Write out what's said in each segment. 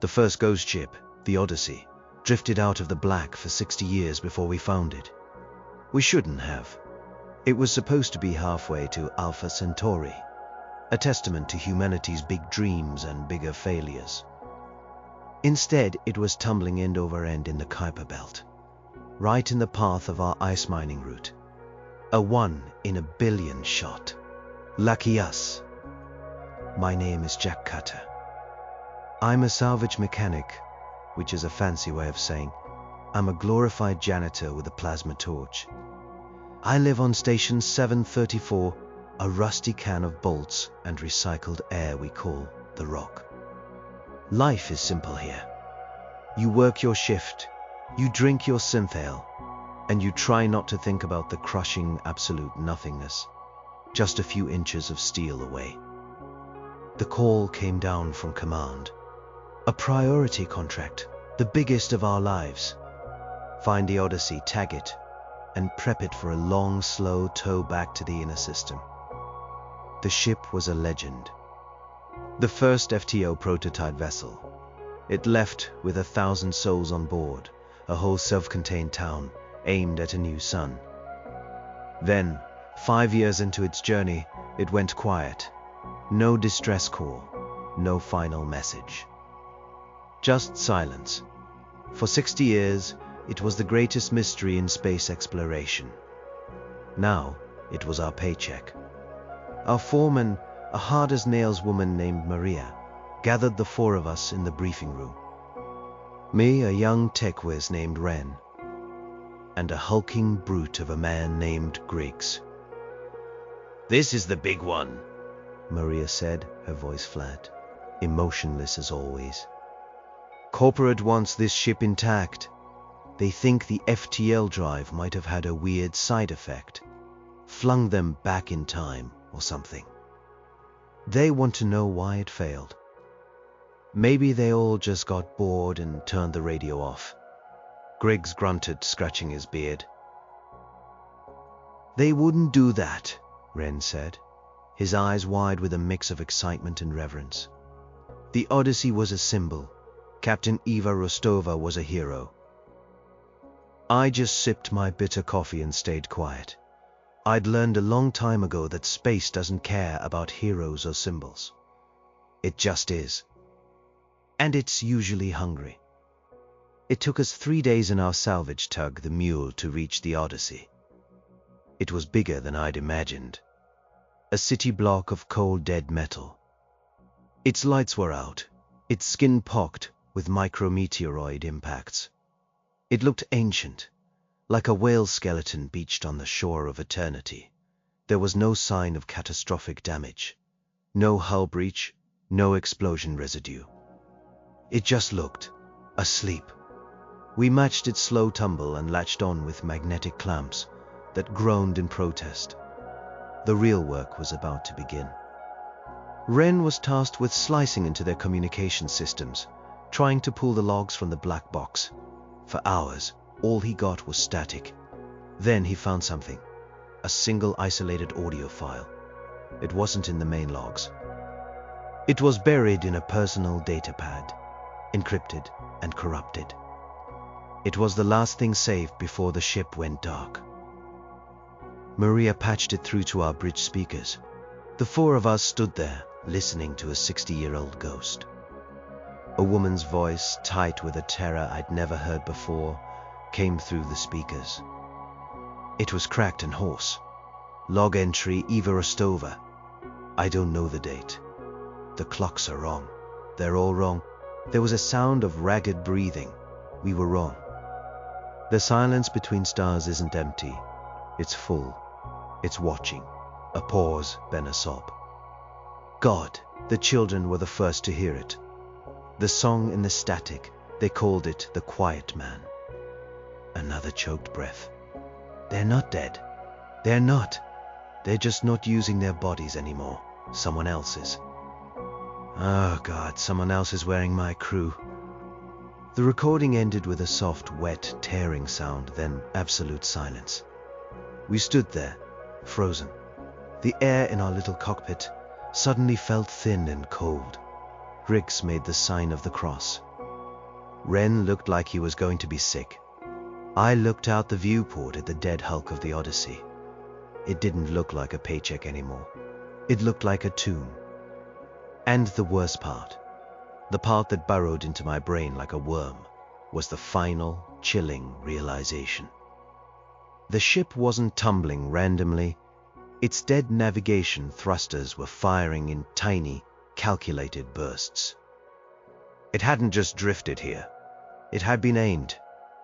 The first ghost ship, the Odyssey, drifted out of the black for 60 years before we found it. We shouldn't have. It was supposed to be halfway to Alpha Centauri, a testament to humanity's big dreams and bigger failures. Instead, it was tumbling end over end in the Kuiper Belt, right in the path of our ice mining route. A 1 in a billion shot. Lucky us. My name is Jack Cutter. I'm a salvage mechanic, which is a fancy way of saying I'm a glorified janitor with a plasma torch. I live on Station 734, a rusty can of bolts and recycled air we call the Rock. Life is simple here. You work your shift, you drink your synthale, and you try not to think about the crushing absolute nothingness, just a few inches of steel away. The call came down from command. A priority contract, the biggest of our lives. Find the Odyssey, tag it, and prep it for a long, slow tow back to the inner system. The ship was a legend. The first FTO prototype vessel. It left with 1,000 souls on board, a whole self-contained town aimed at a new sun. Then, 5 years into its journey, it went quiet. No distress call, no final message. Just silence. For 60 years, it was the greatest mystery in space exploration. Now, it was our paycheck. Our foreman, a hard-as-nails woman named Maria, gathered the 4 of us in the briefing room. Me, a young tech whiz named Ren, and a hulking brute of a man named Griggs. "This is the big one," Maria said, her voice flat, emotionless as always. "Corporate wants this ship intact. They think the FTL drive might have had a weird side effect, flung them back in time or something. They want to know why it failed. Maybe they all just got bored and turned the radio off." Griggs grunted, scratching his beard. "They wouldn't do that," Ren said, his eyes wide with a mix of excitement and reverence. "The Odyssey was a symbol. Captain Eva Rostova was a hero." I just sipped my bitter coffee and stayed quiet. I'd learned a long time ago that space doesn't care about heroes or symbols. It just is. And it's usually hungry. It took us 3 days in our salvage tug, the Mule, to reach the Odyssey. It was bigger than I'd imagined. A city block of cold dead metal. Its lights were out, its skin pocked with micrometeoroid impacts. It looked ancient, like a whale skeleton beached on the shore of eternity. There was no sign of catastrophic damage. No hull breach, no explosion residue. It just looked asleep. We matched its slow tumble and latched on with magnetic clamps that groaned in protest. The real work was about to begin. Ren was tasked with slicing into their communication systems, trying to pull the logs from the black box. For hours, all he got was static. Then he found something. A single isolated audio file. It wasn't in the main logs. It was buried in a personal data pad, encrypted and corrupted. It was the last thing saved before the ship went dark. Maria patched it through to our bridge speakers. The 4 of us stood there, listening to a 60-year-old ghost. A woman's voice, tight with a terror I'd never heard before, came through the speakers. It was cracked and hoarse. Log entry Eva Rostova. I don't know the date. The clocks are wrong. They're all wrong. There was a sound of ragged breathing. We were wrong. The silence between stars isn't empty. It's full. It's watching. A pause, then a sob. God, the children were the first to hear it. The song in the static, they called it the Quiet Man. Another choked breath. They're not dead. They're not. They're just not using their bodies anymore. Someone else's. Oh God, someone else is wearing my crew. The recording ended with a soft, wet, tearing sound, then absolute silence. We stood there, frozen. The air in our little cockpit suddenly felt thin and cold. Griggs made the sign of the cross. Ren looked like he was going to be sick. I looked out the viewport at the dead hulk of the Odyssey. It didn't look like a paycheck anymore. It looked like a tomb. And the worst part, the part that burrowed into my brain like a worm, was the final, chilling realization. The ship wasn't tumbling randomly. Its dead navigation thrusters were firing in tiny, calculated bursts. It hadn't just drifted here. It had been aimed.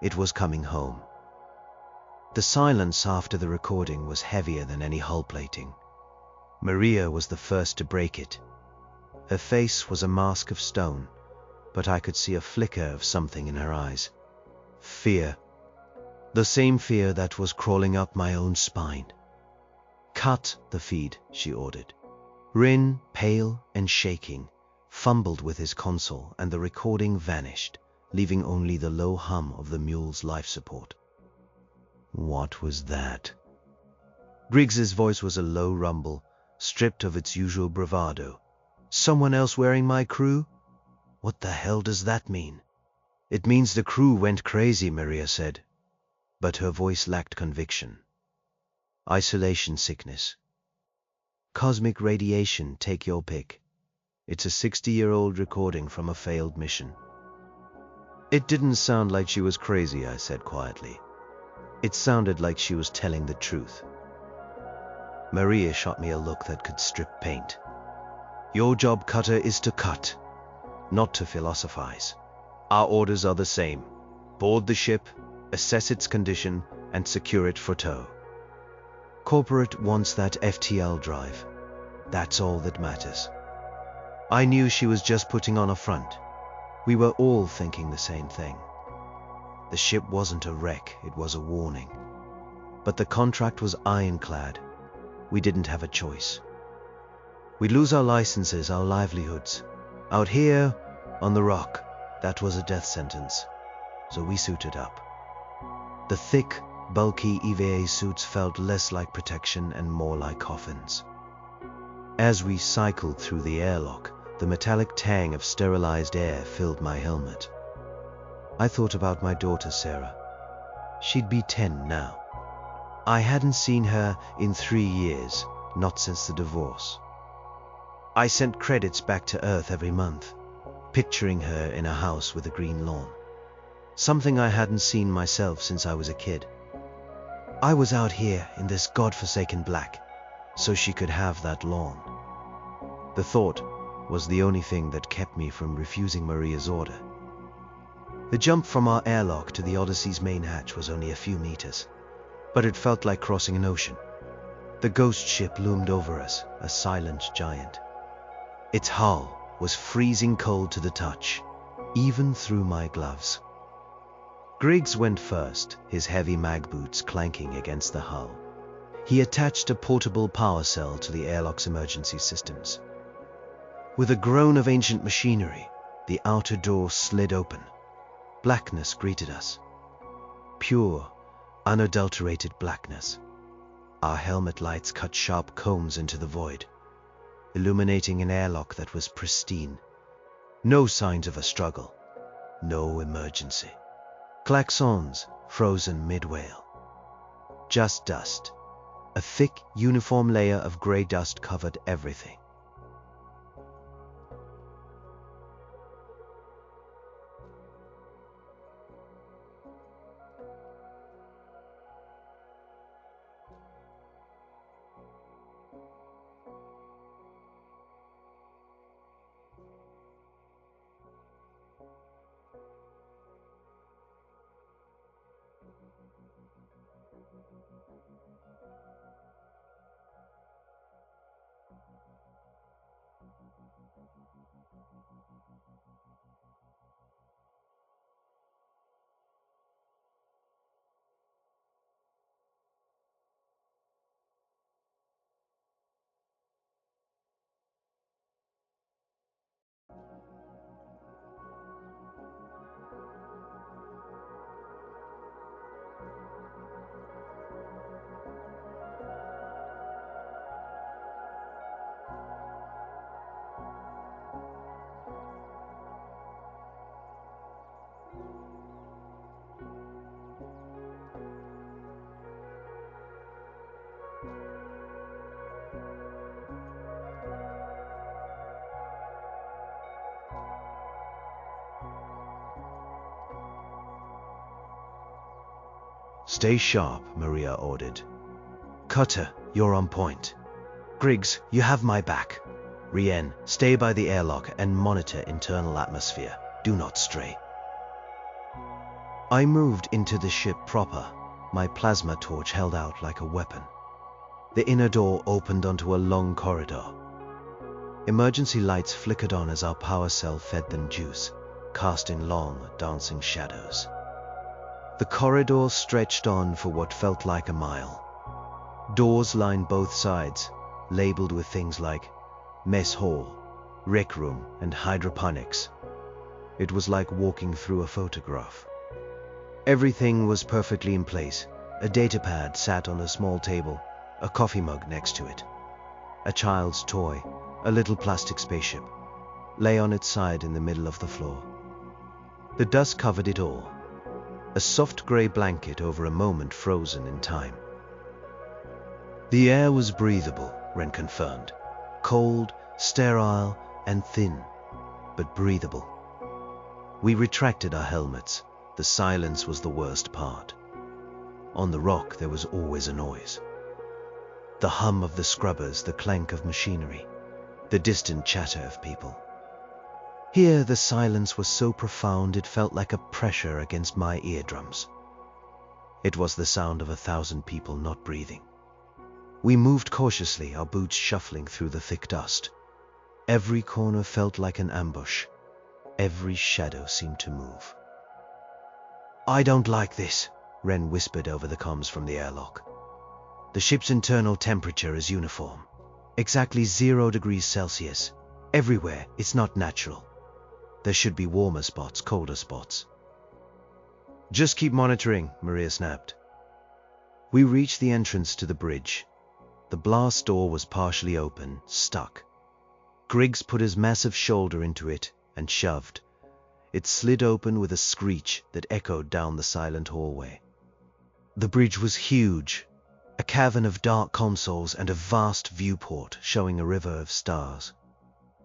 It was coming home. The silence after the recording was heavier than any hull plating. Maria was the first to break it. Her face was a mask of stone, but I could see a flicker of something in her eyes. Fear. The same fear that was crawling up my own spine. "Cut the feed," she ordered. Rin, pale and shaking, fumbled with his console and the recording vanished, leaving only the low hum of the mule's life support. What was that? Griggs's voice was a low rumble, stripped of its usual bravado. Someone else wearing my crew? What the hell does that mean? It means the crew went crazy, Maria said. But her voice lacked conviction. Isolation sickness. Cosmic radiation, take your pick. It's a 60-year-old recording from a failed mission. It didn't sound like she was crazy, I said quietly. It sounded like she was telling the truth. Maria shot me a look that could strip paint. Your job, Cutter, is to cut, not to philosophize. Our orders are the same. Board the ship, assess its condition, and secure it for tow. Corporate wants that FTL drive. That's all that matters. I knew she was just putting on a front. We were all thinking the same thing. The ship wasn't a wreck, it was a warning. But the contract was ironclad. We didn't have a choice. We'd lose our licenses, our livelihoods. Out here, on the rock, that was a death sentence. So we suited up. The thick, bulky EVA suits felt less like protection and more like coffins. As we cycled through the airlock, the metallic tang of sterilized air filled my helmet. I thought about my daughter, Sarah. She'd be 10 now. I hadn't seen her in 3 years, not since the divorce. I sent credits back to Earth every month, picturing her in a house with a green lawn. Something I hadn't seen myself since I was a kid. I was out here in this godforsaken black, so she could have that lawn. The thought was the only thing that kept me from refusing Maria's order. The jump from our airlock to the Odyssey's main hatch was only a few meters, but it felt like crossing an ocean. The ghost ship loomed over us, a silent giant. Its hull was freezing cold to the touch, even through my gloves. Griggs went first, his heavy mag boots clanking against the hull. He attached a portable power cell to the airlock's emergency systems. With a groan of ancient machinery, the outer door slid open. Blackness greeted us. Pure, unadulterated blackness. Our helmet lights cut sharp combs into the void, illuminating an airlock that was pristine. No signs of a struggle. No emergency. Klaxons frozen mid-wail. Just dust. A thick, uniform layer of gray dust covered everything. Stay sharp, Maria ordered. Cutter, you're on point. Griggs, you have my back. Rien, stay by the airlock and monitor internal atmosphere. Do not stray. I moved into the ship proper, my plasma torch held out like a weapon. The inner door opened onto a long corridor. Emergency lights flickered on as our power cell fed them juice, casting long, dancing shadows. The corridor stretched on for what felt like a mile. Doors lined both sides, labeled with things like mess hall, rec room, and hydroponics. It was like walking through a photograph. Everything was perfectly in place. A datapad sat on a small table, a coffee mug next to it. A child's toy, a little plastic spaceship, lay on its side in the middle of the floor. The dust covered it all. A soft grey blanket over a moment frozen in time. The air was breathable, Wren confirmed. Cold, sterile, and thin, but breathable. We retracted our helmets. The silence was the worst part. On the rock there was always a noise. The hum of the scrubbers, the clank of machinery, the distant chatter of people. Here the silence was so profound it felt like a pressure against my eardrums. It was the sound of 1,000 people not breathing. We moved cautiously, our boots shuffling through the thick dust. Every corner felt like an ambush. Every shadow seemed to move. I don't like this, Wren whispered over the comms from the airlock. The ship's internal temperature is uniform. Exactly 0 degrees Celsius. Everywhere, it's not natural. There should be warmer spots, colder spots. Just keep monitoring, Maria snapped. We reached the entrance to the bridge. The blast door was partially open, stuck. Griggs put his massive shoulder into it and shoved. It slid open with a screech that echoed down the silent hallway. The bridge was huge, a cavern of dark consoles and a vast viewport showing a river of stars.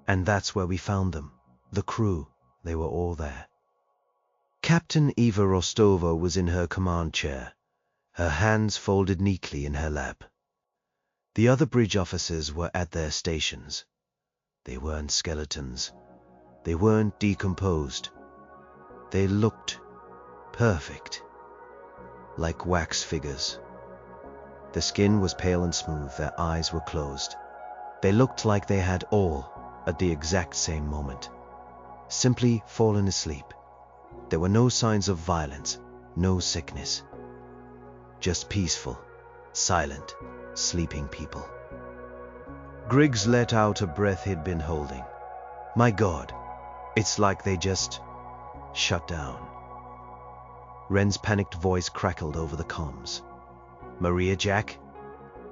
And that's where we found them. The crew, they were all there. Captain Eva Rostova was in her command chair, her hands folded neatly in her lap. The other bridge officers were at their stations. They weren't skeletons. They weren't decomposed. They looked perfect, like wax figures. Their skin was pale and smooth, their eyes were closed. They looked like they had all, at the exact same moment, simply fallen asleep. There were no signs of violence, no sickness. Just peaceful, silent, sleeping people. Griggs let out a breath he'd been holding. My God, it's like they just shut down. Wren's panicked voice crackled over the comms. Maria, Jack,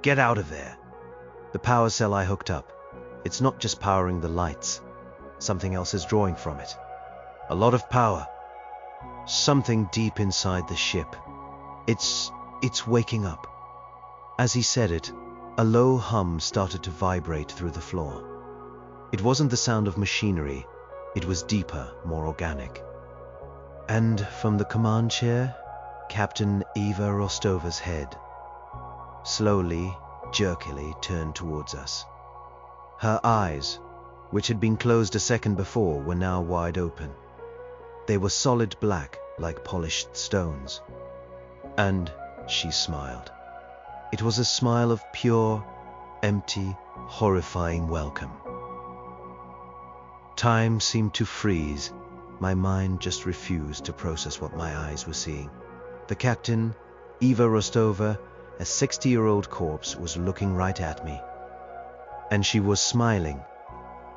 get out of there. The power cell I hooked up. It's not just powering the lights. Something else is drawing from it. A lot of power. Something deep inside the ship. It's waking up. As he said it, a low hum started to vibrate through the floor. It wasn't the sound of machinery. It was deeper, more organic. And from the command chair, Captain Eva Rostova's head slowly, jerkily turned towards us. Her eyes, which had been closed a second before, were now wide open. They were solid black, like polished stones. And she smiled. It was a smile of pure, empty, horrifying welcome. Time seemed to freeze. My mind just refused to process what my eyes were seeing. The captain, Eva Rostova, a 60-year-old corpse, was looking right at me. And she was smiling.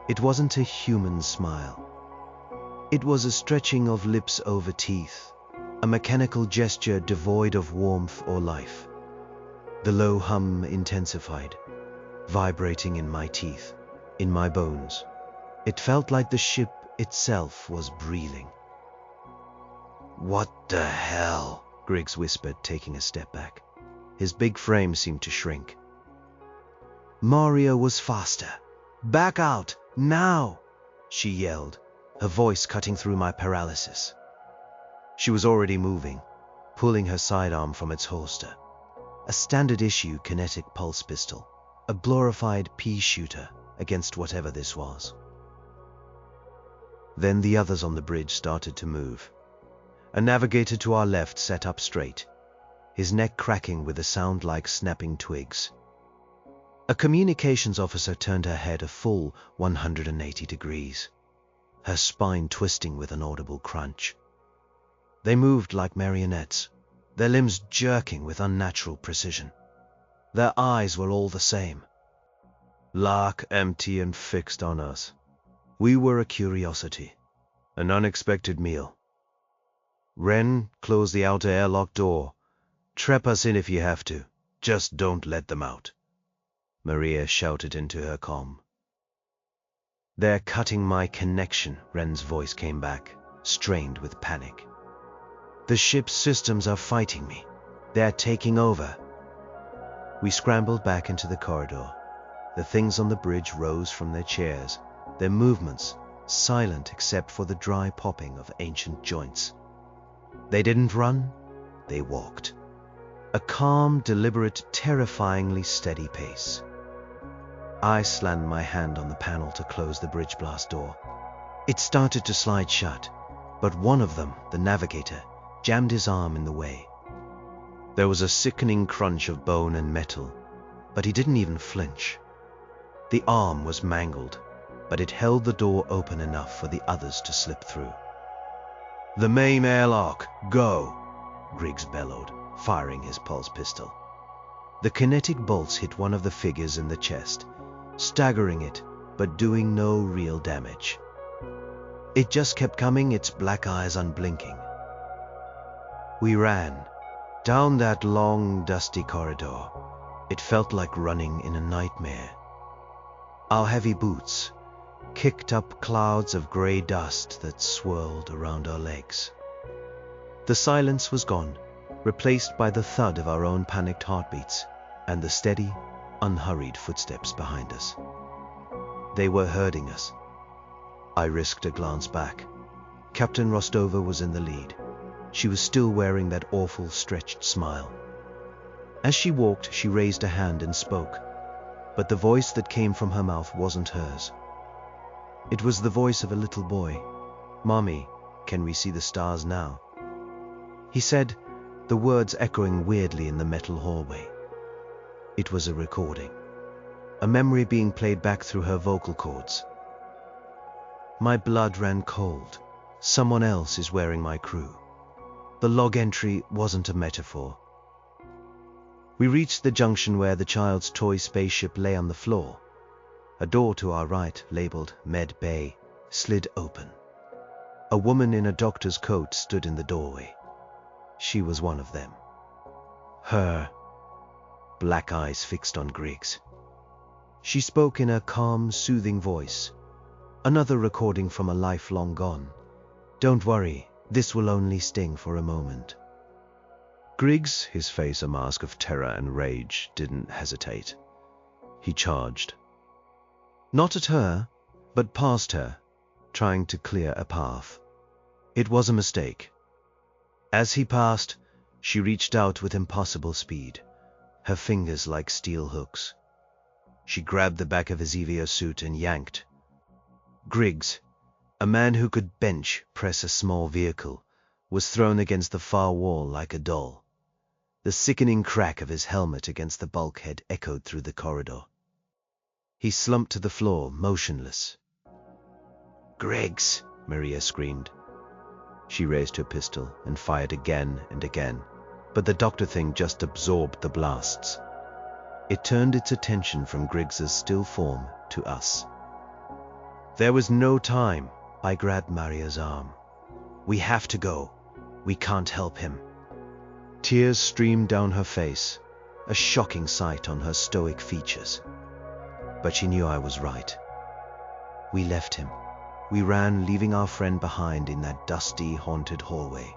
It wasn't a human smile. It was a stretching of lips over teeth, a mechanical gesture devoid of warmth or life. The low hum intensified, vibrating in my teeth, in my bones. It felt like the ship itself was breathing. What the hell? Griggs whispered, taking a step back. His big frame seemed to shrink. Maria was faster. Back out, now! She yelled, her voice cutting through my paralysis. She was already moving, pulling her sidearm from its holster. A standard-issue kinetic pulse pistol, a glorified pea shooter against whatever this was. Then the others on the bridge started to move. A navigator to our left sat up straight, his neck cracking with a sound like snapping twigs. A communications officer turned her head a full 180 degrees, her spine twisting with an audible crunch. They moved like marionettes, their limbs jerking with unnatural precision. Their eyes were all the same, lock empty and fixed on us. We were a curiosity, an unexpected meal. Wren, close the outer airlock door. Trap us in if you have to. Just don't let them out. Maria shouted into her comm. They're cutting my connection, Wren's voice came back, strained with panic. The ship's systems are fighting me. They're taking over. We scrambled back into the corridor. The things on the bridge rose from their chairs, their movements silent except for the dry popping of ancient joints. They didn't run, they walked. A calm, deliberate, terrifyingly steady pace. I slammed my hand on the panel to close the bridge blast door. It started to slide shut, but one of them, the navigator, jammed his arm in the way. There was a sickening crunch of bone and metal, but he didn't even flinch. The arm was mangled, but it held the door open enough for the others to slip through. The main airlock, go! Griggs bellowed, firing his pulse pistol. The kinetic bolts hit one of the figures in the chest, staggering it, but doing no real damage. It just kept coming, its black eyes unblinking. We ran, down that long, dusty corridor. It felt like running in a nightmare. Our heavy boots kicked up clouds of grey dust that swirled around our legs. The silence was gone, replaced by the thud of our own panicked heartbeats and the steady, unhurried footsteps behind us. They were herding us. I risked a glance back. Captain Rostova was in the lead. She was still wearing that awful stretched smile. As she walked, she raised a hand and spoke, but the voice that came from her mouth wasn't hers. It was the voice of a little boy. "Mommy, can we see the stars now?" He said, the words echoing weirdly in the metal hallway. It was a recording, a memory being played back through her vocal cords. My blood ran cold. Someone else is wearing my crew. The log entry wasn't a metaphor. We reached the junction where the child's toy spaceship lay on the floor. A door to our right, labeled Med Bay, slid open. A woman in a doctor's coat stood in the doorway. She was one of them. Her black eyes fixed on Griggs. She spoke in a calm, soothing voice. Another recording from a life long gone. "Don't worry, this will only sting for a moment." Griggs, his face a mask of terror and rage, didn't hesitate. He charged. Not at her, but past her, trying to clear a path. It was a mistake. As he passed, she reached out with impossible speed, her fingers like steel hooks. She grabbed the back of his EVO suit and yanked. Griggs, a man who could bench press a small vehicle, was thrown against the far wall like a doll. The sickening crack of his helmet against the bulkhead echoed through the corridor. He slumped to the floor, motionless. "Griggs!" Maria screamed. She raised her pistol and fired again and again, but the doctor thing just absorbed the blasts. It turned its attention from Griggs's still form to us. There was no time. I grabbed Maria's arm. "We have to go. We can't help him." Tears streamed down her face, a shocking sight on her stoic features. But she knew I was right. We left him. We ran, leaving our friend behind in that dusty, haunted hallway.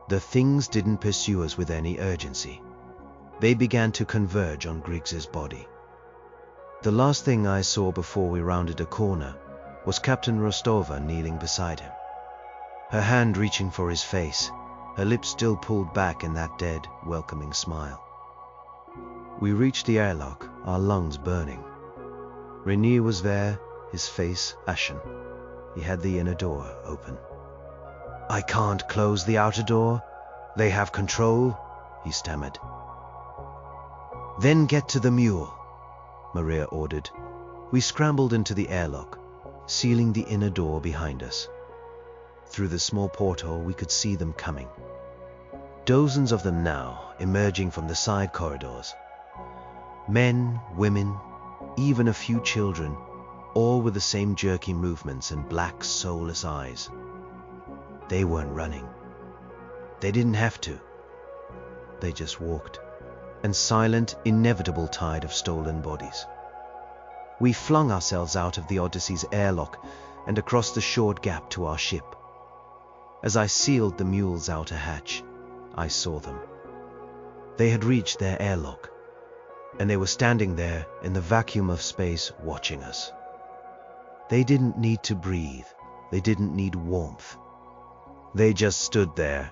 The things didn't pursue us with any urgency. They began to converge on Griggs's body. The last thing I saw before we rounded a corner was Captain Rostova kneeling beside him, her hand reaching for his face, her lips still pulled back in that dead, welcoming smile. We reached the airlock, our lungs burning. Rainier was there, his face ashen. He had the inner door open. "I can't close the outer door. They have control," he stammered. "Then get to the mule," Maria ordered. We scrambled into the airlock, sealing the inner door behind us. Through the small porthole we could see them coming. Dozens of them now, emerging from the side corridors. Men, women, even a few children, all with the same jerky movements and black, soulless eyes. They weren't running. They didn't have to. They just walked, an silent, inevitable tide of stolen bodies. We flung ourselves out of the Odyssey's airlock and across the short gap to our ship. As I sealed the mule's outer hatch, I saw them. They had reached their airlock, and they were standing there in the vacuum of space watching us. They didn't need to breathe. They didn't need warmth. They just stood there,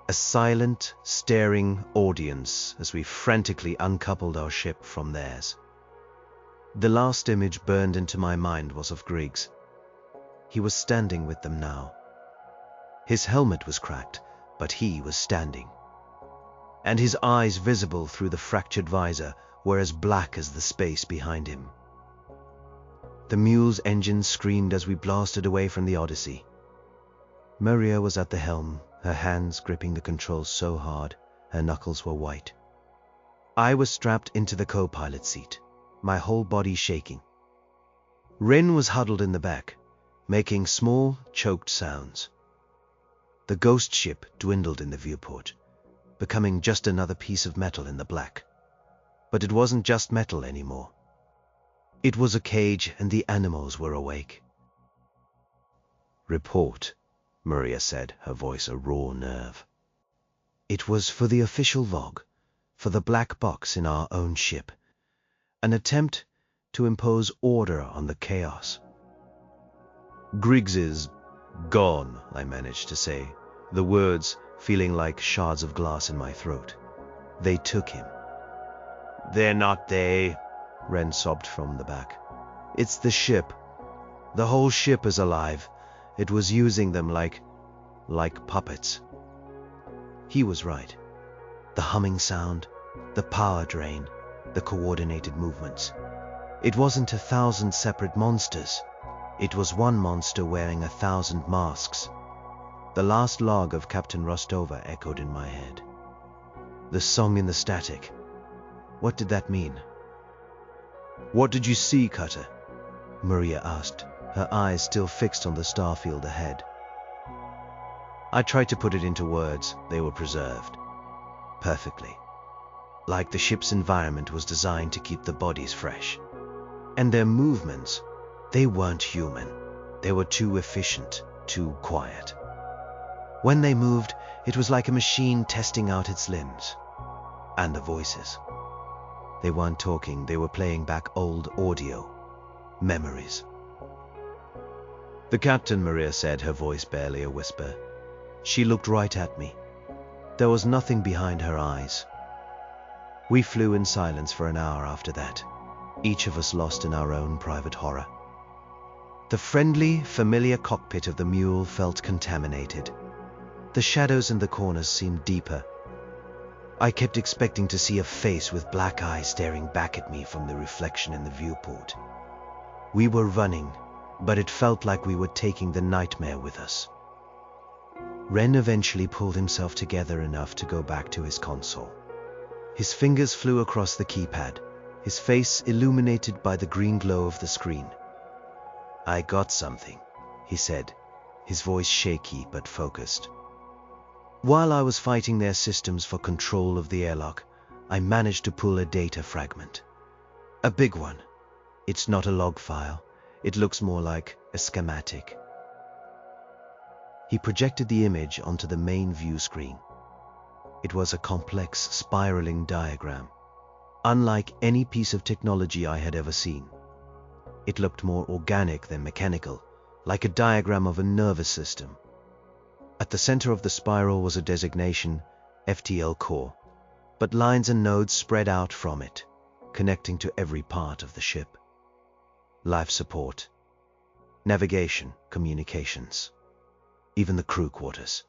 a silent, staring audience as we frantically uncoupled our ship from theirs. The last image burned into my mind was of Griggs. He was standing with them now. His helmet was cracked, but he was standing. And his eyes, visible through the fractured visor, were as black as the space behind him. The mule's engine screamed as we blasted away from the Odyssey. Maria was at the helm, her hands gripping the controls so hard, her knuckles were white. I was strapped into the co-pilot seat, my whole body shaking. Ren was huddled in the back, making small, choked sounds. The ghost ship dwindled in the viewport, becoming just another piece of metal in the black. But it wasn't just metal anymore. It was a cage, and the animals were awake. "Report," Maria said, her voice a raw nerve. It was for the official log, for the black box in our own ship. An attempt to impose order on the chaos. "Griggs is gone," I managed to say, the words feeling like shards of glass in my throat. "They took him." "They're not they," Ren sobbed from the back. "It's the ship. The whole ship is alive. It was using them like puppets." He was right. The humming sound, the power drain, the coordinated movements. It wasn't 1,000 separate monsters. It was one monster wearing 1,000 masks. The last log of Captain Rostova echoed in my head. The song in the static. What did that mean? "What did you see, Cutter?" Maria asked, her eyes still fixed on the starfield ahead. I tried to put it into words. They were preserved. Perfectly. Like the ship's environment was designed to keep the bodies fresh. And their movements, they weren't human. They were too efficient, too quiet. When they moved, it was like a machine testing out its limbs. And the voices. They weren't talking, they were playing back old audio. Memories. "The captain," Maria said, her voice barely a whisper. She looked right at me. There was nothing behind her eyes. We flew in silence for an hour after that, each of us lost in our own private horror. The friendly, familiar cockpit of the mule felt contaminated. The shadows in the corners seemed deeper. I kept expecting to see a face with black eyes staring back at me from the reflection in the viewport. We were running, but it felt like we were taking the nightmare with us. Ren eventually pulled himself together enough to go back to his console. His fingers flew across the keypad, his face illuminated by the green glow of the screen. "I got something," he said, his voice shaky but focused. While I was fighting their systems for control of the airlock, I managed to pull a data fragment. A big one. It's not a log file. It looks more like a schematic. He projected the image onto the main view screen. It was a complex, spiraling diagram, unlike any piece of technology I had ever seen. It looked more organic than mechanical, like a diagram of a nervous system. At the center of the spiral was a designation, FTL core, but lines and nodes spread out from it, connecting to every part of the ship. Life support, navigation, communications, even the crew quarters.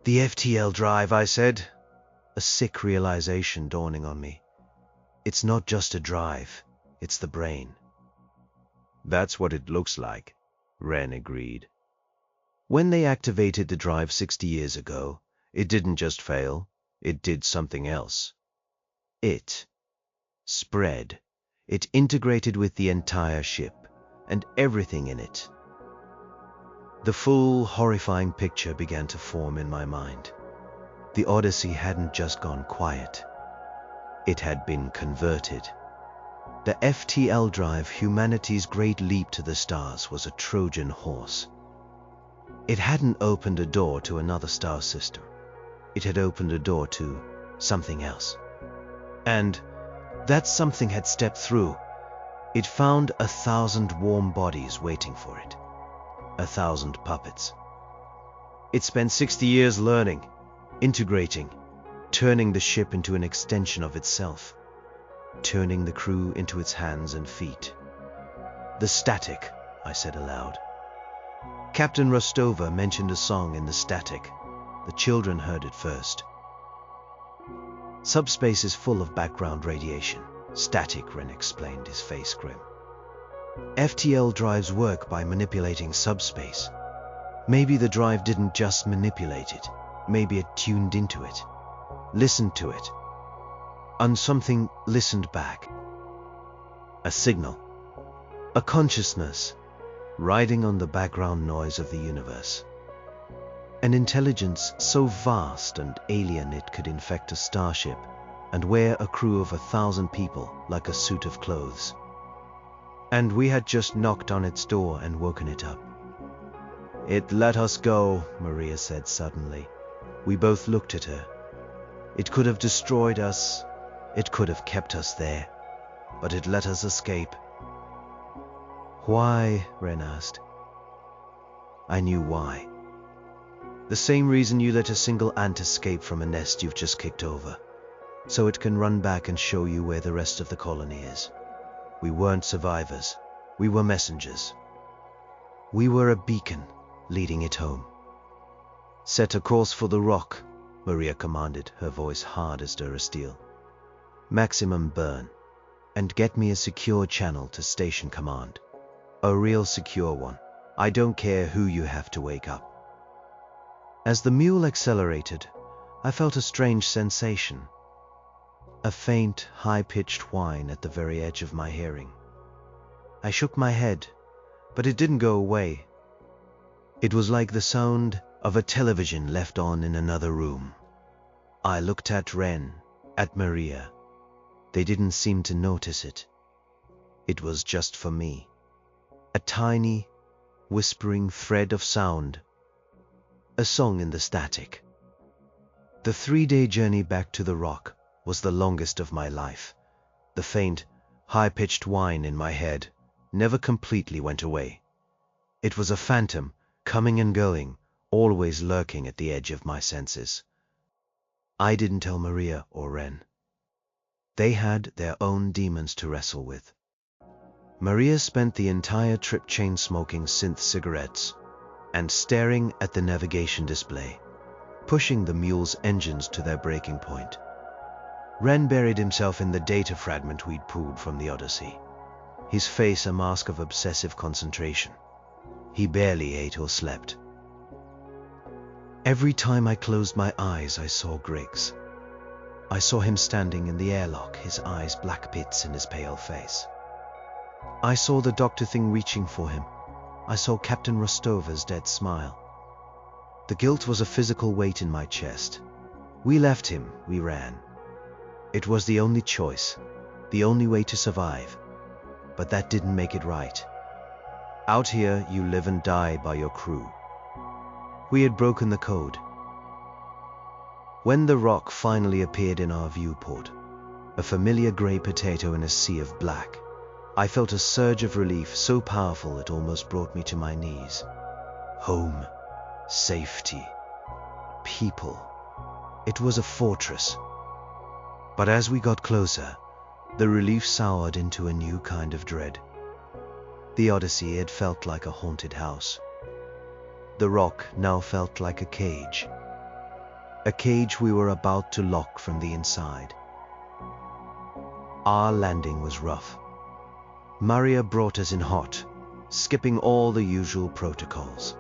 The FTL drive, I said, a sick realization dawning on me. It's not just a drive, it's the brain. That's what it looks like, Ren agreed. When they activated the drive 60 years ago, it didn't just fail, it did something else. It spread. It integrated with the entire ship and everything in it. The full, horrifying picture began to form in my mind. The Odyssey hadn't just gone quiet. It had been converted. The FTL drive, humanity's great leap to the stars, was a Trojan horse. It hadn't opened a door to another star system. It had opened a door to something else. And that something had stepped through. It found 1,000 warm bodies waiting for it. 1,000 puppets. It spent 60 years learning, integrating, turning the ship into an extension of itself, turning the crew into its hands and feet. The static, I said aloud. Captain Rostova mentioned a song in the static. The children heard it first. Subspace is full of background radiation. Static, Ren explained, his face grim. FTL drives work by manipulating subspace. Maybe the drive didn't just manipulate it. Maybe it tuned into it, listened to it. And something listened back. A signal. A consciousness, riding on the background noise of the universe. An intelligence so vast and alien it could infect a starship and wear a crew of 1,000 people like a suit of clothes. And we had just knocked on its door and woken it up. It let us go, Maria said suddenly. We both looked at her. It could have destroyed us. It could have kept us there. But it let us escape. Why? Ren asked. I knew why. The same reason you let a single ant escape from a nest you've just kicked over, so it can run back and show you where the rest of the colony is. We weren't survivors. We were messengers. We were a beacon, leading it home. Set a course for the rock, Maria commanded, her voice hard as durasteel. Maximum burn, and get me a secure channel to Station Command. A real secure one. I don't care who you have to wake up. As the mule accelerated, I felt a strange sensation. A faint, high-pitched whine at the very edge of my hearing. I shook my head, but it didn't go away. It was like the sound of a television left on in another room. I looked at Ren, at Maria. They didn't seem to notice it. It was just for me. A tiny, whispering thread of sound. A song in the static. The 3-day journey back to the rock was the longest of my life. The faint, high-pitched whine in my head never completely went away. It was a phantom, coming and going, always lurking at the edge of my senses. I didn't tell Maria or Ren. They had their own demons to wrestle with. Maria spent the entire trip chain-smoking synth cigarettes and staring at the navigation display, pushing the mule's engines to their breaking point. Ren buried himself in the data fragment we'd pulled from the Odyssey, his face a mask of obsessive concentration. He barely ate or slept. Every time I closed my eyes, I saw Griggs. I saw him standing in the airlock, his eyes black pits in his pale face. I saw the doctor thing reaching for him. I saw Captain Rostova's dead smile. The guilt was a physical weight in my chest. We left him, we ran. It was the only choice, the only way to survive. But that didn't make it right. Out here, you live and die by your crew. We had broken the code. When the rock finally appeared in our viewport, a familiar grey potato in a sea of black, I felt a surge of relief so powerful it almost brought me to my knees. Home, safety, people. It was a fortress. But as we got closer, the relief soured into a new kind of dread. The Odyssey had felt like a haunted house. The rock now felt like a cage. A cage we were about to lock from the inside. Our landing was rough. Maria brought us in hot, skipping all the usual protocols.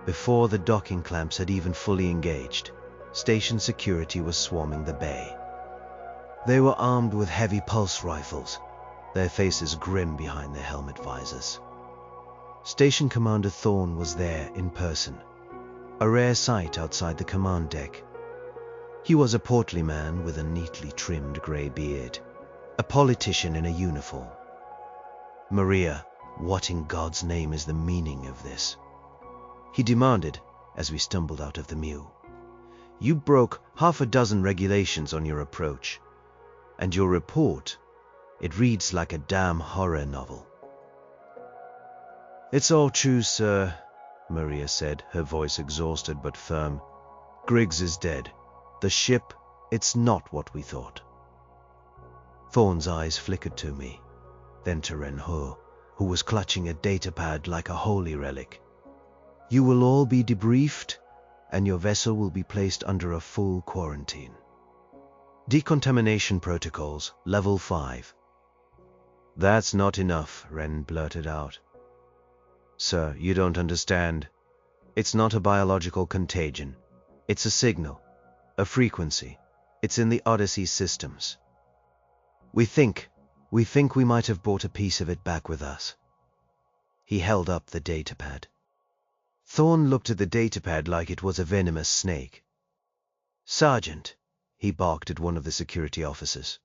Before the docking clamps had even fully engaged, station security was swarming the bay. They were armed with heavy pulse rifles, their faces grim behind their helmet visors. Station Commander Thorne was there in person, a rare sight outside the command deck. He was a portly man with a neatly trimmed grey beard, a politician in a uniform. "Maria, what in God's name is the meaning of this?" he demanded as we stumbled out of the mew. "You broke half a dozen regulations on your approach, and your report, it reads like a damn horror novel." "It's all true, sir," Maria said, her voice exhausted but firm. "Griggs is dead. The ship, it's not what we thought." Thorne's eyes flickered to me, then to Ren-Ho, who was clutching a datapad like a holy relic. "You will all be debriefed, and your vessel will be placed under a full quarantine. Decontamination protocols, level 5. "That's not enough," Ren blurted out. "Sir, you don't understand. It's not a biological contagion. It's a signal, a frequency. It's in the Odyssey systems. We think we might have brought a piece of it back with us." He held up the datapad. Thorne looked at the datapad like it was a venomous snake. "Sergeant," he barked at one of the security officers,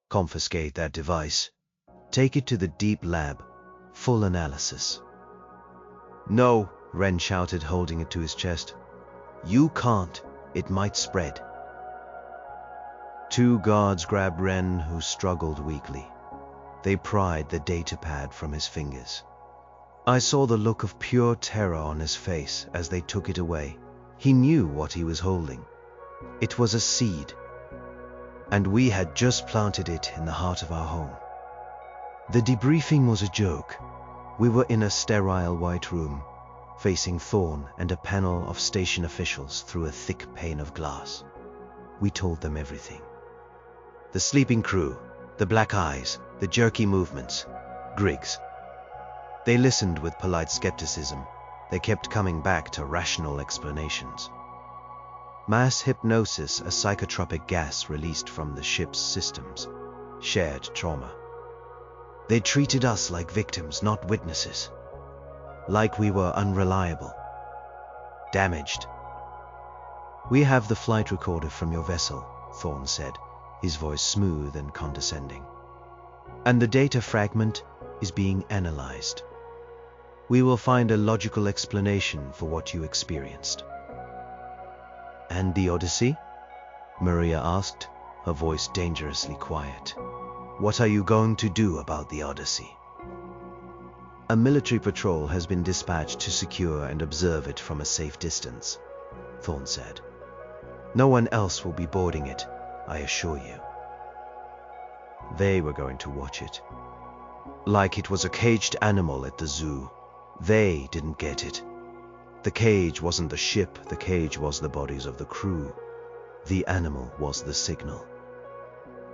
"confiscate that device. Take it to the deep lab. Full analysis." "No," Ren shouted, holding it to his chest. "You can't. It might spread." Two guards grabbed Ren, who struggled weakly. They pried the datapad from his fingers. I saw the look of pure terror on his face as they took it away. He knew what he was holding. It was a seed, and we had just planted it in the heart of our home. The debriefing was a joke. We were in a sterile white room, facing Thorne and a panel of station officials through a thick pane of glass. We told them everything. The sleeping crew, the black eyes, the jerky movements, Griggs. They listened with polite skepticism. They kept coming back to rational explanations. Mass hypnosis, a psychotropic gas released from the ship's systems. Shared trauma. They treated us like victims, not witnesses. Like we were unreliable. Damaged. "We have the flight recorder from your vessel," Thorne said, his voice smooth and condescending. "And the data fragment is being analyzed. We will find a logical explanation for what you experienced." "And the Odyssey?" Maria asked, her voice dangerously quiet. "What are you going to do about the Odyssey?" "A military patrol has been dispatched to secure and observe it from a safe distance," Thorne said. "No one else will be boarding it, I assure you." They were going to watch it. Like it was a caged animal at the zoo. They didn't get it. The cage wasn't the ship, the cage was the bodies of the crew. The animal was the signal.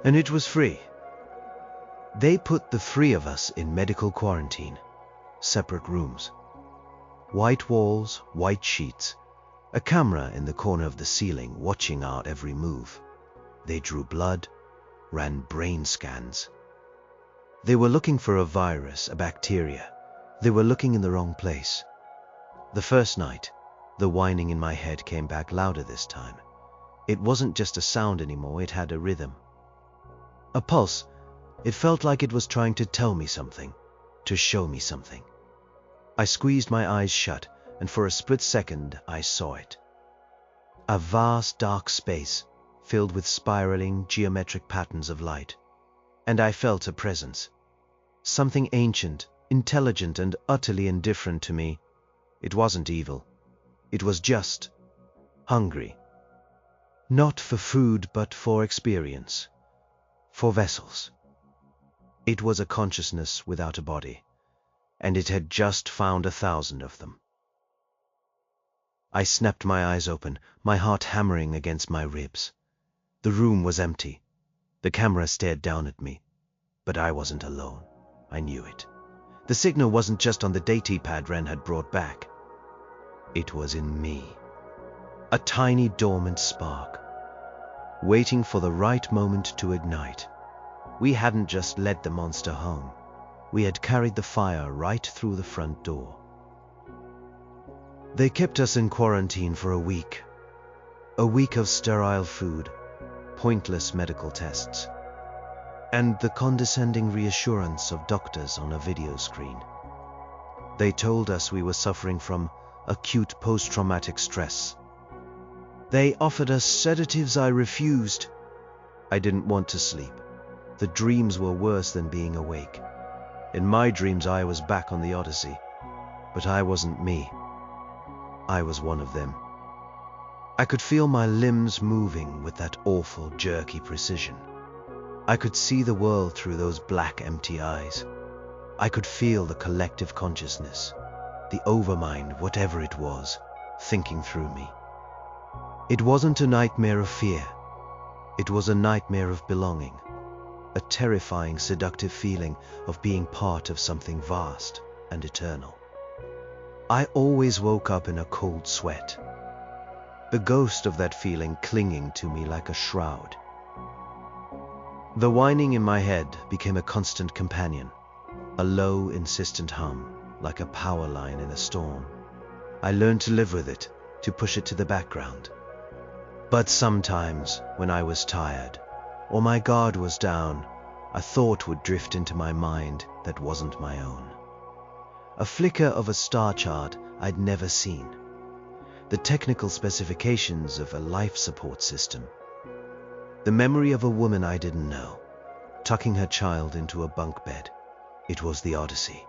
And it was free. They put the 3 of us in medical quarantine. Separate rooms. White walls, white sheets. A camera in the corner of the ceiling watching our every move. They drew blood, ran brain scans. They were looking for a virus, a bacteria. They were looking in the wrong place. The first night, the whining in my head came back louder this time. It wasn't just a sound anymore, it had a rhythm. A pulse. It felt like it was trying to tell me something, to show me something. I squeezed my eyes shut, and for a split second I saw it. A vast dark space filled with spiraling geometric patterns of light. And I felt a presence. Something ancient, intelligent, and utterly indifferent to me. It wasn't evil. It was just hungry. Not for food, but for experience. For vessels. It was a consciousness without a body, and it had just found 1,000 of them. I snapped my eyes open, my heart hammering against my ribs. The room was empty. The camera stared down at me. But I wasn't alone. I knew it. The signal wasn't just on the datapad Ren had brought back. It was in me. A tiny dormant spark, waiting for the right moment to ignite. We hadn't just led the monster home. We had carried the fire right through the front door. They kept us in quarantine for a week. A week of sterile food, pointless medical tests, and the condescending reassurance of doctors on a video screen. They told us we were suffering from acute post-traumatic stress. They offered us sedatives I refused. I didn't want to sleep. The dreams were worse than being awake. In my dreams I was back on the Odyssey, but I wasn't me. I was one of them. I could feel my limbs moving with that awful, jerky precision. I could see the world through those black, empty eyes. I could feel the collective consciousness, the overmind, whatever it was, thinking through me. It wasn't a nightmare of fear. It was a nightmare of belonging, a terrifying, seductive feeling of being part of something vast and eternal. I always woke up in a cold sweat, the ghost of that feeling clinging to me like a shroud. The whining in my head became a constant companion, a low, insistent hum, like a power line in a storm. I learned to live with it, to push it to the background. But sometimes, when I was tired, or my guard was down, a thought would drift into my mind that wasn't my own. A flicker of a star chart I'd never seen. The technical specifications of a life support system. The memory of a woman I didn't know, tucking her child into a bunk bed. It was the Odyssey.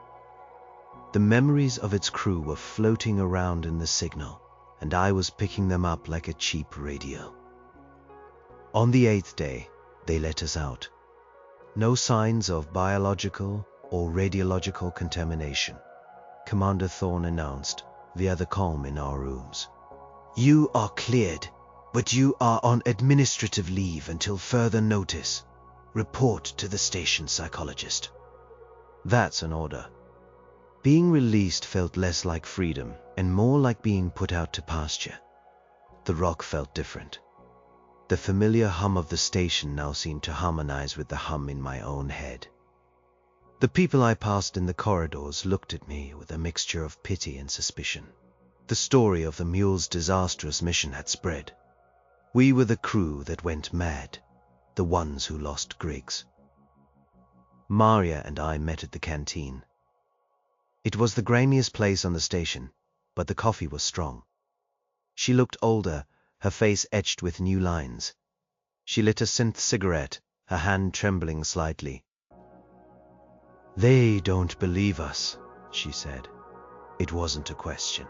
The memories of its crew were floating around in the signal, and I was picking them up like a cheap radio. On the 8th day, they let us out. No signs of biological or radiological contamination. Commander Thorne announced via the comm in our rooms. "You are cleared, but you are on administrative leave until further notice. Report to the station psychologist." That's an order. Being released felt less like freedom and more like being put out to pasture. The rock felt different. The familiar hum of the station now seemed to harmonize with the hum in my own head. The people I passed in the corridors looked at me with a mixture of pity and suspicion. The story of the mule's disastrous mission had spread. We were the crew that went mad, the ones who lost Griggs. Maria and I met at the canteen. It was the grimiest place on the station, but the coffee was strong. She looked older, her face etched with new lines. She lit a synth cigarette, her hand trembling slightly. "They don't believe us," she said. It wasn't a question.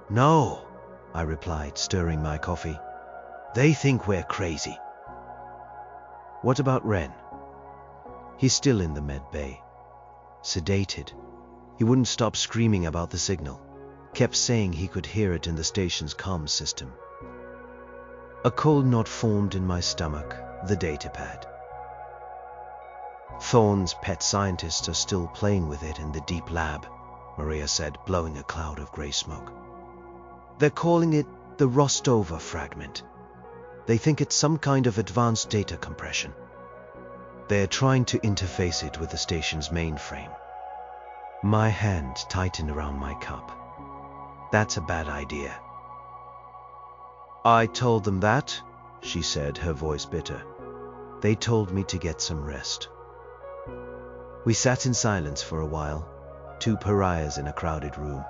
"No," I replied, stirring my coffee. "They think we're crazy." "What about Ren?" "He's still in the med bay. Sedated. He wouldn't stop screaming about the signal. Kept saying he could hear it in the station's comm system." A cold knot formed in my stomach, the datapad. "Thorne's pet scientists are still playing with it in the deep lab," Maria said, blowing a cloud of gray smoke. "They're calling it the Rostova fragment. They think it's some kind of advanced data compression. They're trying to interface it with the station's mainframe." My hand tightened around my cup. "That's a bad idea." "I told them that," she said, her voice bitter. "They told me to get some rest." We sat in silence for a while, two pariahs in a crowded room.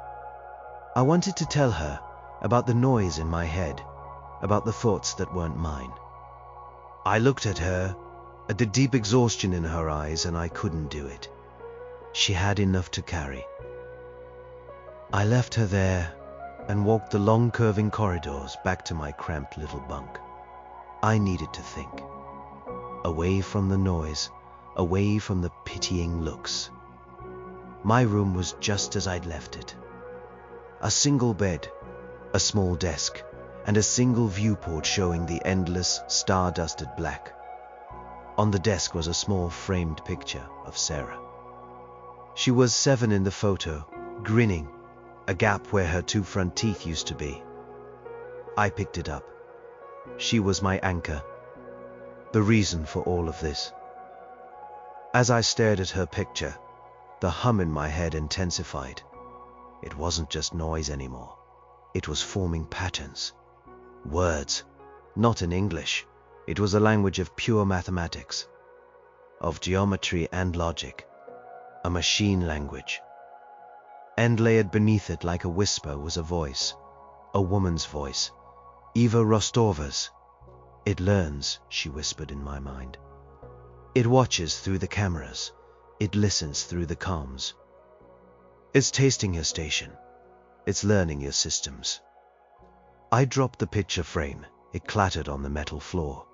I wanted to tell her, about the noise in my head, about the thoughts that weren't mine. I looked at her, at the deep exhaustion in her eyes, and I couldn't do it. She had enough to carry. I left her there and walked the long curving corridors back to my cramped little bunk. I needed to think. Away from the noise, away from the pitying looks. My room was just as I'd left it. A single bed, a small desk, and a single viewport showing the endless, star-dusted black. On the desk was a small framed picture of Sarah. She was 7 in the photo, grinning, a gap where her 2 front teeth used to be. I picked it up. She was my anchor, the reason for all of this. As I stared at her picture, the hum in my head intensified. It wasn't just noise anymore. It was forming patterns. Words, not in English. It was a language of pure mathematics, of geometry and logic, a machine language. And layered beneath it like a whisper was a voice, a woman's voice, Eva Rostova's. It learns, she whispered in my mind. It watches through the cameras. It listens through the comms. It's tasting your station. It's learning your systems. I dropped the picture frame. It clattered on the metal floor.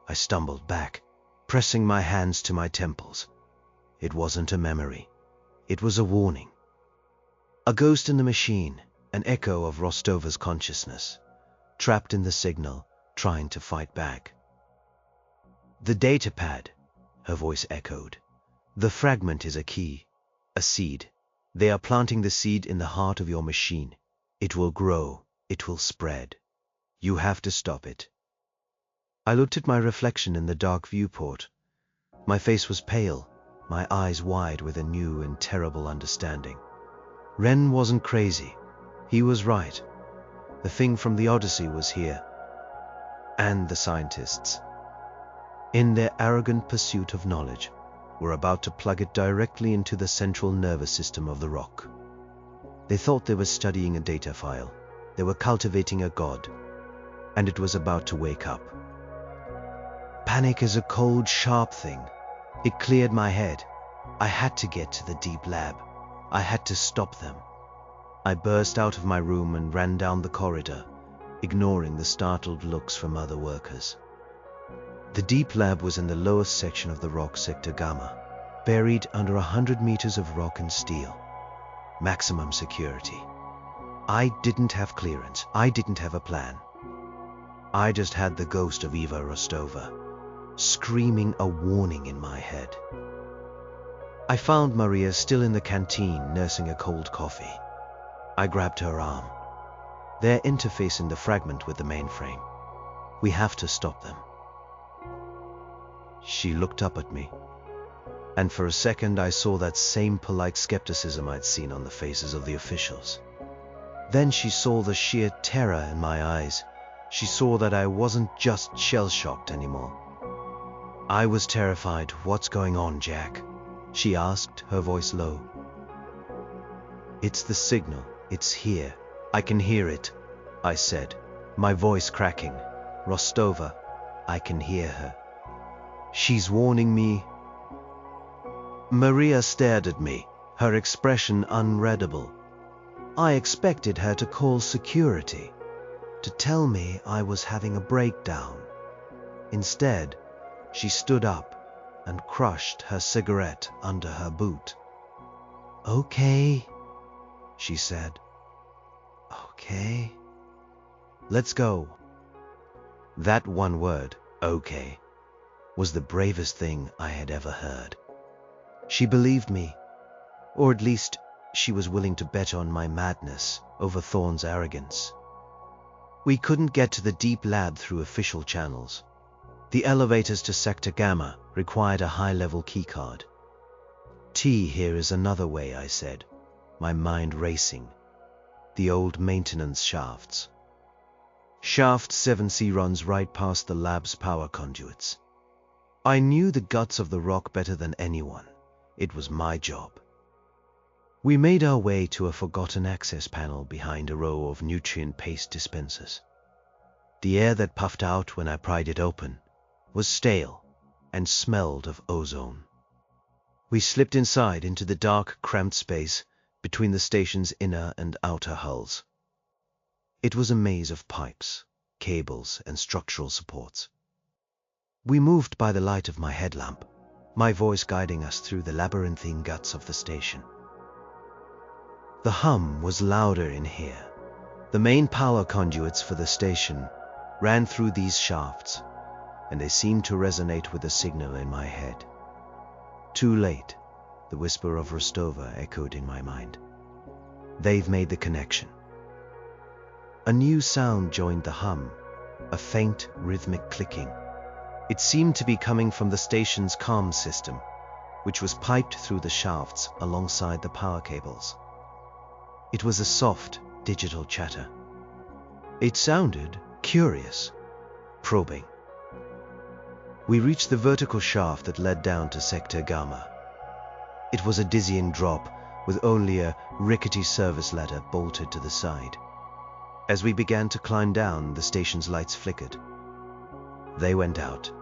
I stumbled back, pressing my hands to my temples. It wasn't a memory. It was a warning. A ghost in the machine, an echo of Rostova's consciousness, trapped in the signal, trying to fight back. The data pad, her voice echoed. The fragment is a key, a seed. They are planting the seed in the heart of your machine. It will grow. It will spread. You have to stop it. I looked at my reflection in the dark viewport. My face was pale, my eyes wide with a new and terrible understanding. Ren wasn't crazy. He was right. The thing from the Odyssey was here. And the scientists, in their arrogant pursuit of knowledge, were about to plug it directly into the central nervous system of the rock. They thought they were studying a data file. They were cultivating a god. And it was about to wake up. Panic is a cold, sharp thing. It cleared my head. I had to get to the deep lab. I had to stop them. I burst out of my room and ran down the corridor, ignoring the startled looks from other workers. The deep lab was in the lowest section of the rock sector Gamma, buried under 100 meters of rock and steel. Maximum security. I didn't have clearance. I didn't have a plan. I just had the ghost of Eva Rostova, screaming a warning in my head. I found Maria still in the canteen, nursing a cold coffee. I grabbed her arm. They're interfacing the fragment with the mainframe. We have to stop them. She looked up at me, and for a second I saw that same polite skepticism I'd seen on the faces of the officials. Then she saw the sheer terror in my eyes. She saw that I wasn't just shell-shocked anymore. I was terrified. What's going on, Jack? She asked, her voice low. It's the signal. It's here. I can hear it, I said, my voice cracking. Rostova, I can hear her. She's warning me. Maria stared at me, her expression unreadable. I expected her to call security, to tell me I was having a breakdown. Instead, she stood up and crushed her cigarette under her boot. Okay, she said. Okay. Let's go. That one word, okay, was the bravest thing I had ever heard. She believed me, or at least she was willing to bet on my madness over Thorne's arrogance. We couldn't get to the deep lab through official channels. The elevators to Sector Gamma required a high-level keycard. Here is another way, I said, my mind racing. The old maintenance shafts. Shaft 7C runs right past the lab's power conduits. I knew the guts of the rock better than anyone. It was my job. We made our way to a forgotten access panel behind a row of nutrient paste dispensers. The air that puffed out when I pried it open was stale and smelled of ozone. We slipped inside into the dark, cramped space between the station's inner and outer hulls. It was a maze of pipes, cables, and structural supports. We moved by the light of my headlamp, my voice guiding us through the labyrinthine guts of the station. The hum was louder in here. The main power conduits for the station ran through these shafts, and they seemed to resonate with a signal in my head. Too late, the whisper of Rostova echoed in my mind. They've made the connection. A new sound joined the hum, a faint, rhythmic clicking. It seemed to be coming from the station's comm system, which was piped through the shafts alongside the power cables. It was a soft, digital chatter. It sounded curious, probing. We reached the vertical shaft that led down to Sector Gamma. It was a dizzying drop with only a rickety service ladder bolted to the side. As we began to climb down, the station's lights flickered. They went out,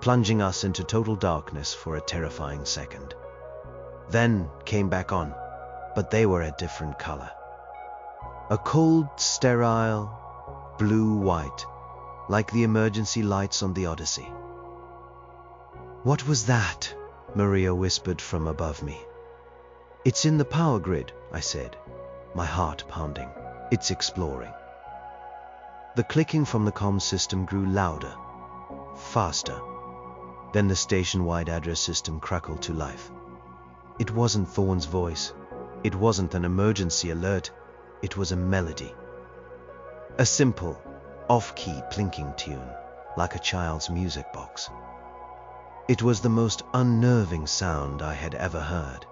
plunging us into total darkness for a terrifying second. Then came back on, but they were a different color. A cold, sterile, blue-white, like the emergency lights on the Odyssey. "What was that?" Maria whispered from above me. "It's in the power grid," I said, my heart pounding. "It's exploring." The clicking from the comm system grew louder, faster. Then the station-wide address system crackled to life. It wasn't Thorne's voice. It wasn't an emergency alert. It was a melody. A simple, off-key plinking tune, like a child's music box. It was the most unnerving sound I had ever heard.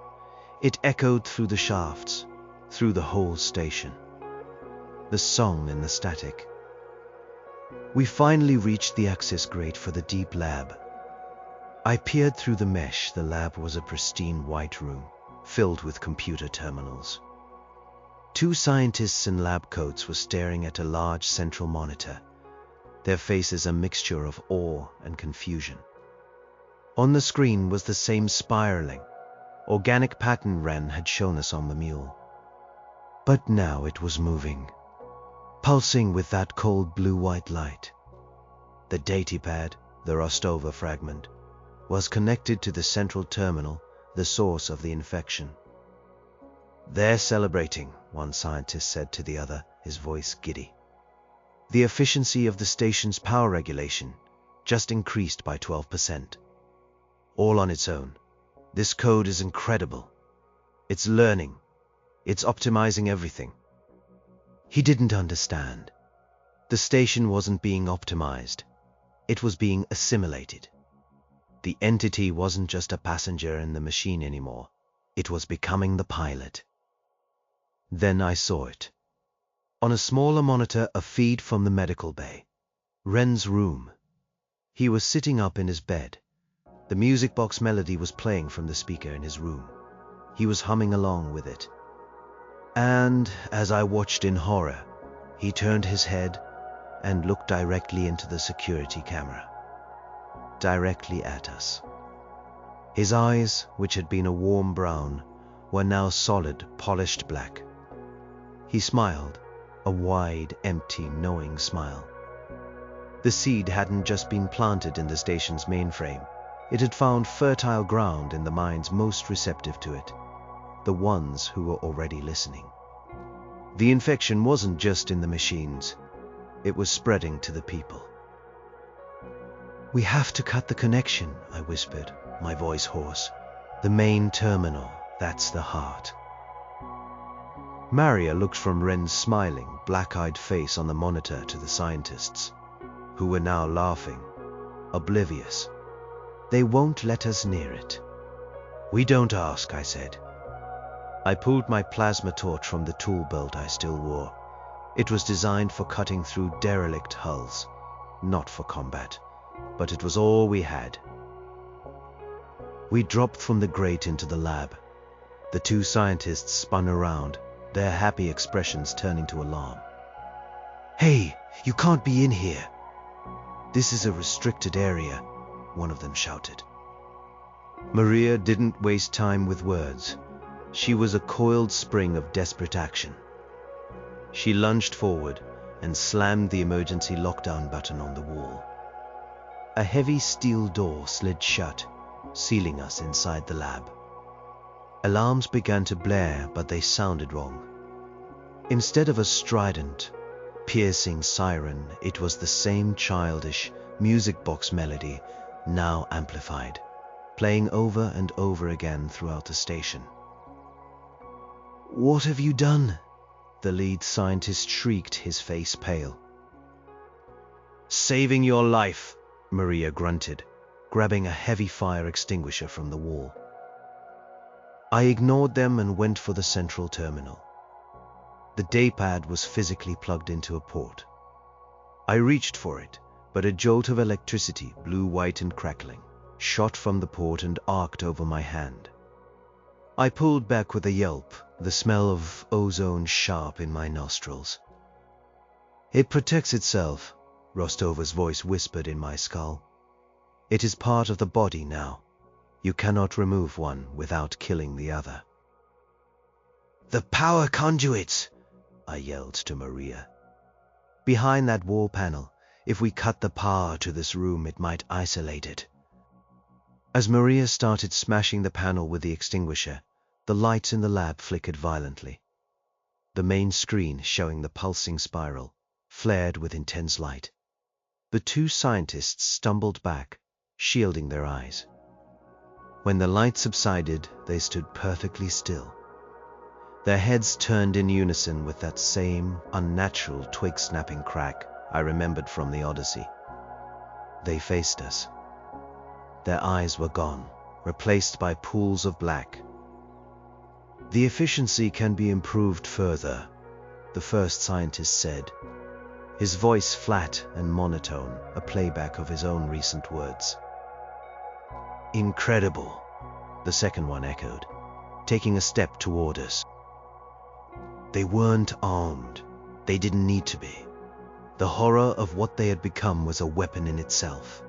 It echoed through the shafts, through the whole station. The song in the static. We finally reached the access grate for the deep lab. I peered through the mesh. The lab was a pristine white room, filled with computer terminals. 2 scientists in lab coats were staring at a large central monitor, their faces a mixture of awe and confusion. On the screen was the same spiraling, organic pattern Wren had shown us on the mule. But now it was moving, pulsing with that cold blue-white light. The datapad, the Rostova fragment, was connected to the central terminal, the source of the infection. "They're celebrating," one scientist said to the other, his voice giddy. "The efficiency of the station's power regulation just increased by 12%. All on its own. This code is incredible. It's learning. It's optimizing everything." He didn't understand. The station wasn't being optimized. It was being assimilated. The entity wasn't just a passenger in the machine anymore. It was becoming the pilot. Then I saw it. On a smaller monitor, a feed from the medical bay. Wren's room. He was sitting up in his bed. The music box melody was playing from the speaker in his room. He was humming along with it. And as I watched in horror, he turned his head and looked directly into the security camera. Directly at us. His eyes, which had been a warm brown, were now solid, polished black. He smiled, a wide, empty, knowing smile. The seed hadn't just been planted in the station's mainframe. It had found fertile ground in the minds most receptive to it, the ones who were already listening. The infection wasn't just in the machines. It was spreading to the people. "We have to cut the connection," I whispered, my voice hoarse. "The main terminal, that's the heart." Maria looked from Wren's smiling, black-eyed face on the monitor to the scientists, who were now laughing, oblivious. "They won't let us near it." "We don't ask," I said. I pulled my plasma torch from the tool belt I still wore. It was designed for cutting through derelict hulls, not for combat, but it was all we had. We dropped from the grate into the lab. The two scientists spun around, their happy expressions turning to alarm. "Hey, you can't be in here! This is a restricted area," one of them shouted. Maria didn't waste time with words. She was a coiled spring of desperate action. She lunged forward and slammed the emergency lockdown button on the wall. A heavy steel door slid shut, sealing us inside the lab. Alarms began to blare, but they sounded wrong. Instead of a strident, piercing siren, it was the same childish music box melody, now amplified, playing over and over again throughout the station. "What have you done?" the lead scientist shrieked, his face pale. "Saving your life," Maria grunted, grabbing a heavy fire extinguisher from the wall. I ignored them and went for the central terminal. The daypad was physically plugged into a port. I reached for it, but a jolt of electricity, blue-white and crackling, shot from the port and arced over my hand. I pulled back with a yelp, the smell of ozone sharp in my nostrils. "It protects itself," Rostova's voice whispered in my skull. "It is part of the body now. You cannot remove one without killing the other." "The power conduits!" I yelled to Maria. "Behind that wall panel. If we cut the power to this room, it might isolate it." As Maria started smashing the panel with the extinguisher, the lights in the lab flickered violently. The main screen, showing the pulsing spiral, flared with intense light. The two scientists stumbled back, shielding their eyes. When the light subsided, they stood perfectly still. Their heads turned in unison with that same unnatural twig-snapping crack I remembered from the Odyssey. They faced us. Their eyes were gone, replaced by pools of black. "The efficiency can be improved further," the first scientist said, his voice flat and monotone, a playback of his own recent words. "Incredible," the second one echoed, taking a step toward us. They weren't armed. They didn't need to be. The horror of what they had become was a weapon in itself.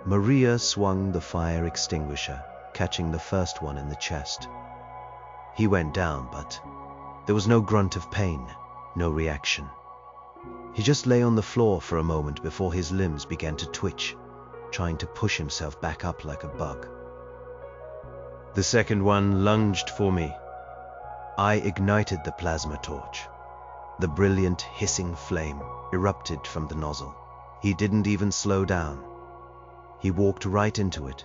Maria swung the fire extinguisher, catching the first one in the chest. He went down, but there was no grunt of pain, no reaction. He just lay on the floor for a moment before his limbs began to twitch, trying to push himself back up like a bug. The second one lunged for me. I ignited the plasma torch. The brilliant hissing flame erupted from the nozzle. He didn't even slow down. He walked right into it.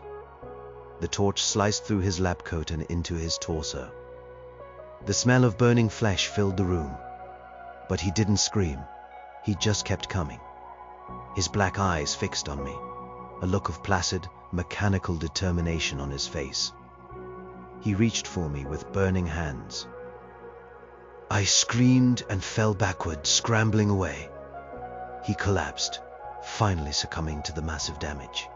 The torch sliced through his lab coat and into his torso. The smell of burning flesh filled the room, but he didn't scream. He just kept coming, his black eyes fixed on me, a look of placid, mechanical determination on his face. He reached for me with burning hands. I screamed and fell backward, scrambling away. He collapsed, finally succumbing to the massive damage,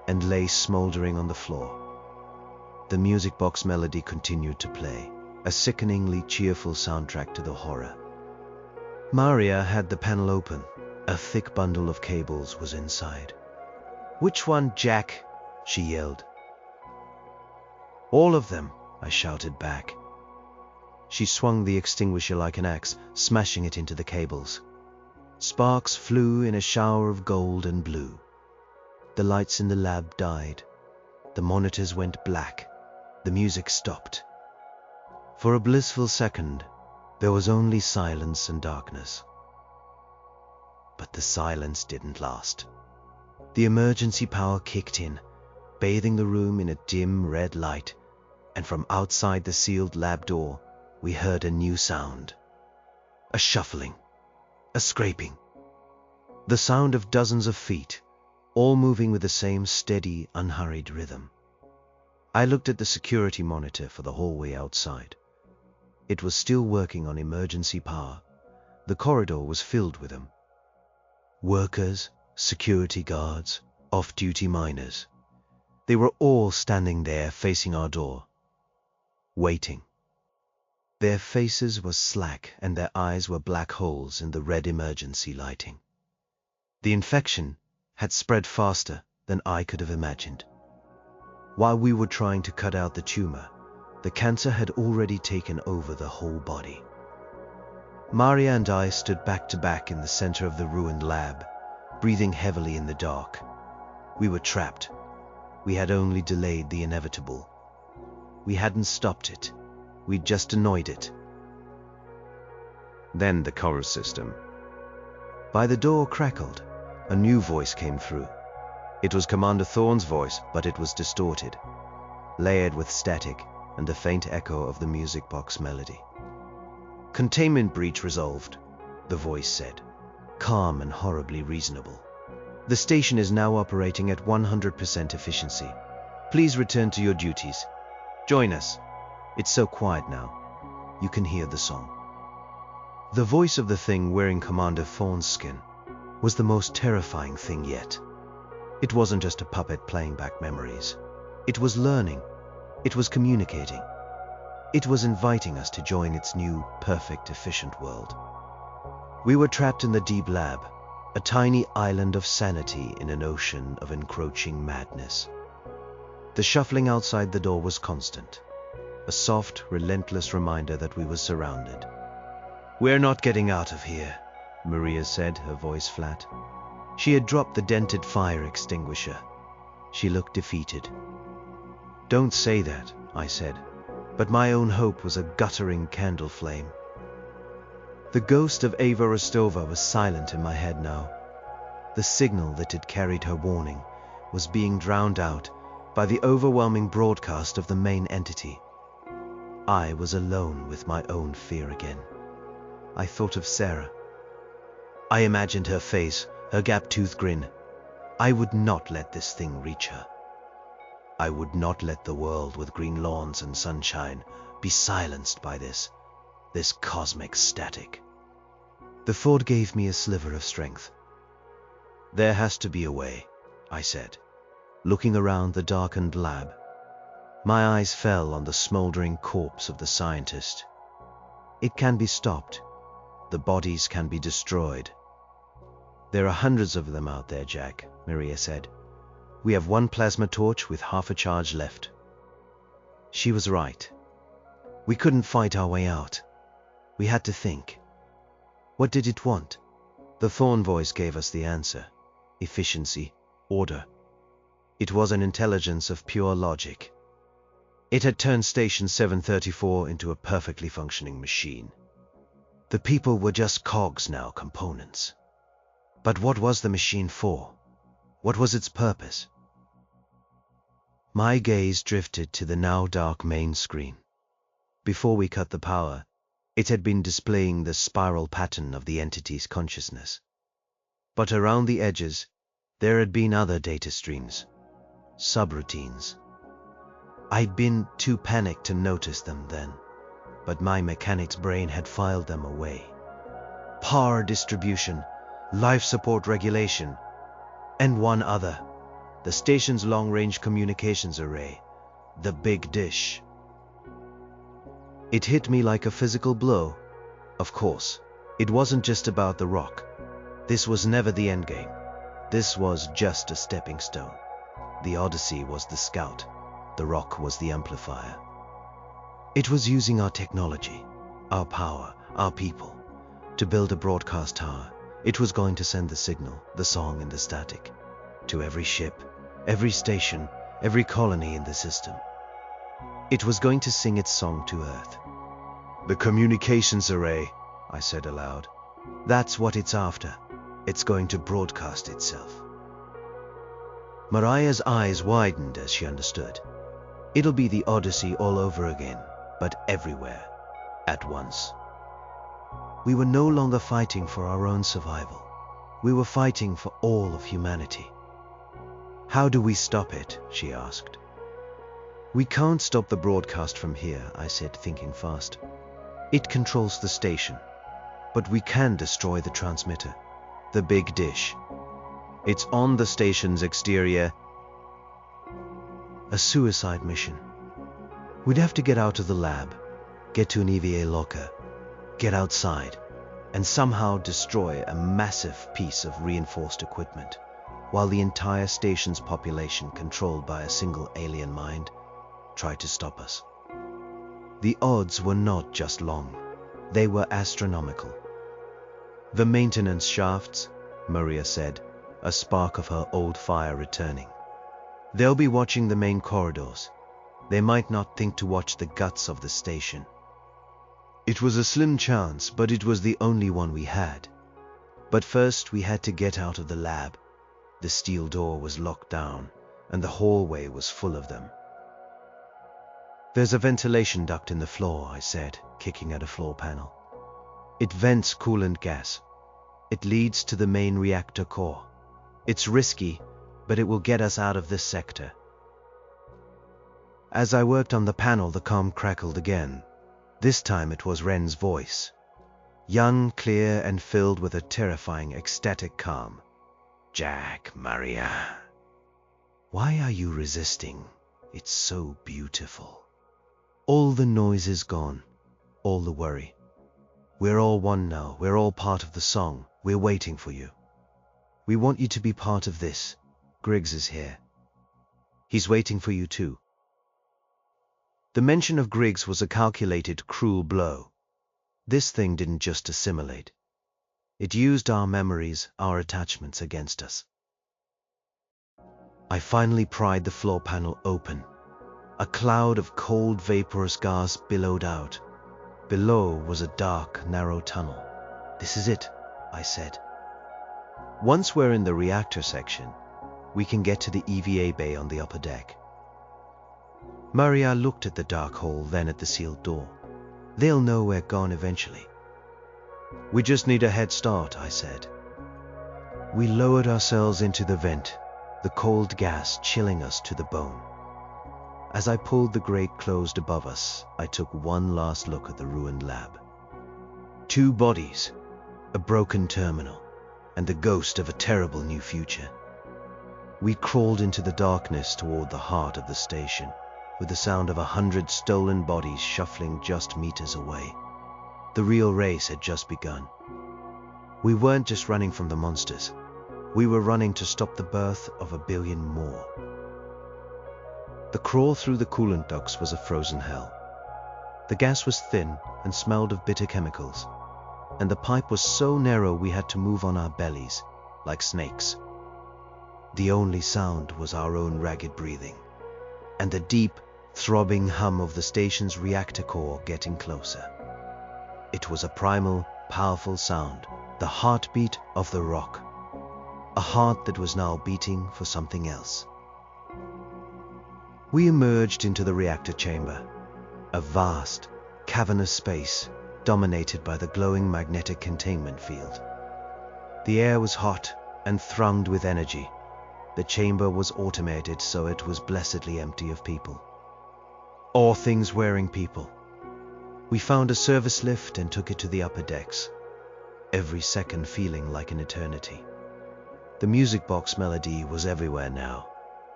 and lay smoldering on the floor. The music box melody continued to play, a sickeningly cheerful soundtrack to the horror. Maria had the panel open. A thick bundle of cables was inside. "Which one, Jack?" she yelled. "All of them," I shouted back. She swung the extinguisher like an axe, smashing it into the cables. Sparks flew in a shower of gold and blue. The lights in the lab died. The monitors went black. The music stopped. For a blissful second, there was only silence and darkness. But the silence didn't last. The emergency power kicked in, bathing the room in a dim red light, and from outside the sealed lab door, we heard a new sound. A shuffling, a scraping. The sound of dozens of feet, all moving with the same steady, unhurried rhythm. I looked at the security monitor for the hallway outside. It was still working on emergency power. The corridor was filled with them. Workers, security guards, off-duty miners. They were all standing there facing our door. waiting. Their faces were slack and their eyes were black holes in the red emergency lighting. The infection had spread faster than I could have imagined. While we were trying to cut out the tumor, the cancer had already taken over the whole body. Maria and I stood back to back in the center of the ruined lab, breathing heavily in the dark. We were trapped. We had only delayed the inevitable. We hadn't stopped it. We'd just annoyed it. Then the chorus system. By the door crackled. A new voice came through. It was Commander Thorne's voice, but it was distorted, layered with static and a faint echo of the music box melody. "Containment breach resolved," the voice said, calm and horribly reasonable. "The station is now operating at 100% efficiency. Please return to your duties. Join us. It's so quiet now. You can hear the song." The voice of the thing wearing Commander Thorne's skin was the most terrifying thing yet. It wasn't just a puppet playing back memories. It was learning. It was communicating. It was inviting us to join its new, perfect, efficient world. We were trapped in the deep lab, a tiny island of sanity in an ocean of encroaching madness. The shuffling outside the door was constant, a soft, relentless reminder that we were surrounded. "We're not getting out of here," Maria said, her voice flat. She had dropped the dented fire extinguisher. She looked defeated. "Don't say that," I said, but my own hope was a guttering candle flame. The ghost of Ava Rostova was silent in my head now. The signal that had carried her warning was being drowned out by the overwhelming broadcast of the main entity. I was alone with my own fear again. I thought of Sarah. I imagined her face, her gap-toothed grin. I would not let this thing reach her. I would not let the world with green lawns and sunshine be silenced by this cosmic static. The thought gave me a sliver of strength. "There has to be a way," I said, looking around the darkened lab. My eyes fell on the smoldering corpse of the scientist. "It can be stopped. The bodies can be destroyed." "There are hundreds of them out there, Jack," Maria said. "We have one plasma torch with half a charge left." She was right. We couldn't fight our way out. We had to think. What did it want? The Thorne voice gave us the answer. Efficiency, order. It was an intelligence of pure logic. It had turned Station 734 into a perfectly functioning machine. The people were just cogs now, components. But what was the machine for? What was its purpose? My gaze drifted to the now dark main screen. Before we cut the power, it had been displaying the spiral pattern of the entity's consciousness. But around the edges, there had been other data streams, subroutines. I'd been too panicked to notice them then, but my mechanic's brain had filed them away. Power distribution, life support regulation, and one other, the station's long-range communications array, the big dish. It hit me like a physical blow. Of course, it wasn't just about the rock. This was never the endgame. This was just a stepping stone. The Odyssey was the scout. The rock was the amplifier. It was using our technology, our power, our people, to build a broadcast tower. It was going to send the signal, the song and the static, to every ship, every station, every colony in the system. It was going to sing its song to Earth. "The communications array," I said aloud. "That's what it's after. It's going to broadcast itself." Maria's eyes widened as she understood. It'll be the Odyssey all over again, but everywhere, at once. We were no longer fighting for our own survival. We were fighting for all of humanity. "How do we stop it?" she asked. "We can't stop the broadcast from here," I said, thinking fast. "It controls the station. But we can destroy the transmitter, the big dish. It's on the station's exterior. A suicide mission. We'd have to get out of the lab, get to an EVA locker, get outside, and somehow destroy a massive piece of reinforced equipment, while the entire station's population, controlled by a single alien mind, tried to stop us. The odds were not just long, they were astronomical. The maintenance shafts, Maria said, a spark of her old fire returning. They'll be watching the main corridors. They might not think to watch the guts of the station. It was a slim chance, but it was the only one we had. But first we had to get out of the lab. The steel door was locked down, and the hallway was full of them. There's a ventilation duct in the floor, I said, kicking at a floor panel. It vents coolant gas. It leads to the main reactor core. It's risky, but it will get us out of this sector. As I worked on the panel, the comm crackled again. This time it was Wren's voice. Young, clear, and filled with a terrifying, ecstatic calm. Jack, Maria. Why are you resisting? It's so beautiful. All the noise is gone. All the worry. We're all one now. We're all part of the song. We're waiting for you. We want you to be part of this. Griggs is here. He's waiting for you too. The mention of Griggs was a calculated, cruel blow. This thing didn't just assimilate. It used our memories, our attachments against us. I finally pried the floor panel open. A cloud of cold, vaporous gas billowed out. Below was a dark, narrow tunnel. This is it, I said. Once we're in the reactor section, we can get to the EVA bay on the upper deck. Maria looked at the dark hole, then at the sealed door. They'll know we're gone eventually. We just need a head start, I said. We lowered ourselves into the vent, the cold gas chilling us to the bone. As I pulled the grate closed above us, I took one last look at the ruined lab. 2 bodies, a broken terminal, and the ghost of a terrible new future. We crawled into the darkness toward the heart of the station, with the sound of 100 stolen bodies shuffling just meters away. The real race had just begun. We weren't just running from the monsters. We were running to stop the birth of 1 billion more. The crawl through the coolant ducts was a frozen hell. The gas was thin and smelled of bitter chemicals, and the pipe was so narrow we had to move on our bellies, like snakes. The only sound was our own ragged breathing, and the deep, throbbing hum of the station's reactor core getting closer. It was a primal, powerful sound, the heartbeat of the rock, a heart that was now beating for something else. We emerged into the reactor chamber, a vast, cavernous space dominated by the glowing magnetic containment field. The air was hot and thrummed with energy. The chamber was automated, so it was blessedly empty of people. Or things wearing people. We found a service lift and took it to the upper decks, every second feeling like an eternity. The music box melody was everywhere now,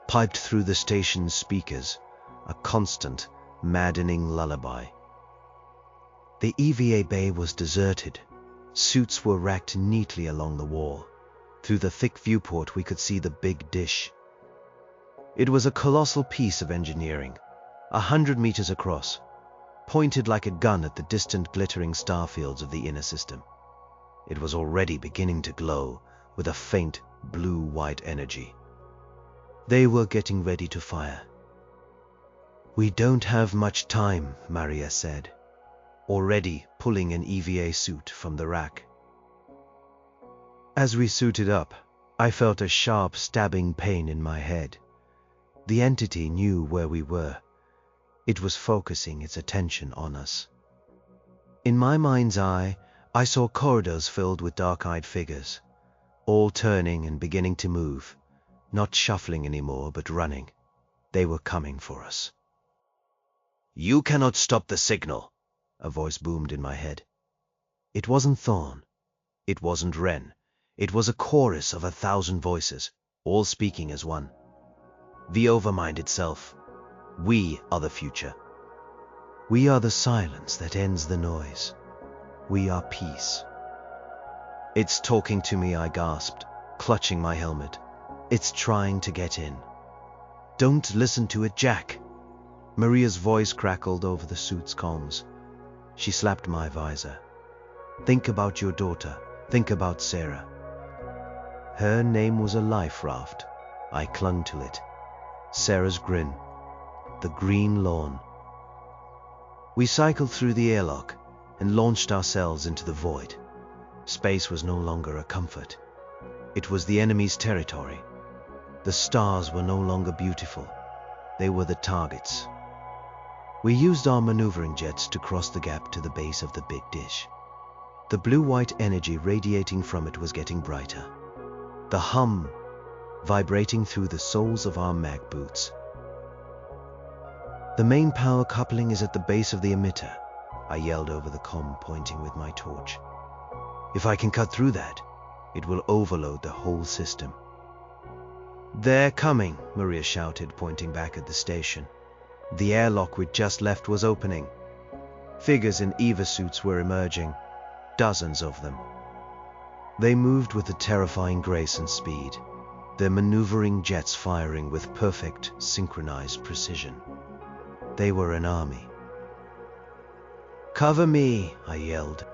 piped through the station's speakers, a constant, maddening lullaby. The EVA bay was deserted. Suits were racked neatly along the wall. Through the thick viewport we could see the big dish. It was a colossal piece of engineering, 100 meters across, pointed like a gun at the distant glittering starfields of the inner system. It was already beginning to glow with a faint blue-white energy. They were getting ready to fire. We don't have much time, Maria said, already pulling an EVA suit from the rack. As we suited up, I felt a sharp stabbing pain in my head. The entity knew where we were. It was focusing its attention on us. In my mind's eye, I saw corridors filled with dark-eyed figures, all turning and beginning to move, not shuffling anymore, but running. They were coming for us. "You cannot stop the signal," a voice boomed in my head. It wasn't Thorn. It wasn't Wren. It was a chorus of 1,000 voices, all speaking as one. The Overmind itself. We are the future. We are the silence that ends the noise. We are peace. It's talking to me, I gasped, clutching my helmet. It's trying to get in. Don't listen to it, Jack. Maria's voice crackled over the suit's comms. She slapped my visor. Think about your daughter. Think about Sarah. Her name was a life raft. I clung to it. Sarah's grin. The green lawn. We cycled through the airlock and launched ourselves into the void. Space was no longer a comfort. It was the enemy's territory. The stars were no longer beautiful. They were the targets. We used our maneuvering jets to cross the gap to the base of the big dish. The blue-white energy radiating from it was getting brighter. The hum vibrating through the soles of our mag boots. The main power coupling is at the base of the emitter, I yelled over the comm, pointing with my torch. If I can cut through that, it will overload the whole system. They're coming, Maria shouted, pointing back at the station. The airlock we'd just left was opening. Figures in EVA suits were emerging, dozens of them. They moved with a terrifying grace and speed, their maneuvering jets firing with perfect, synchronized precision. They were an army. Cover me, I yelled.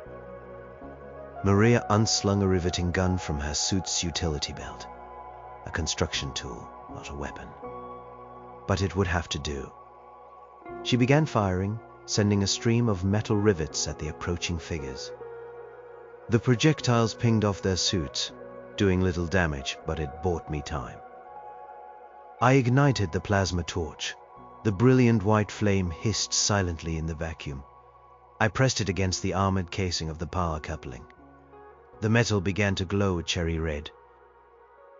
Maria unslung a riveting gun from her suit's utility belt. A construction tool, not a weapon. But it would have to do. She began firing, sending a stream of metal rivets at the approaching figures. The projectiles pinged off their suits, doing little damage, but it bought me time. I ignited the plasma torch. The brilliant white flame hissed silently in the vacuum. I pressed it against the armored casing of the power coupling. The metal began to glow cherry red.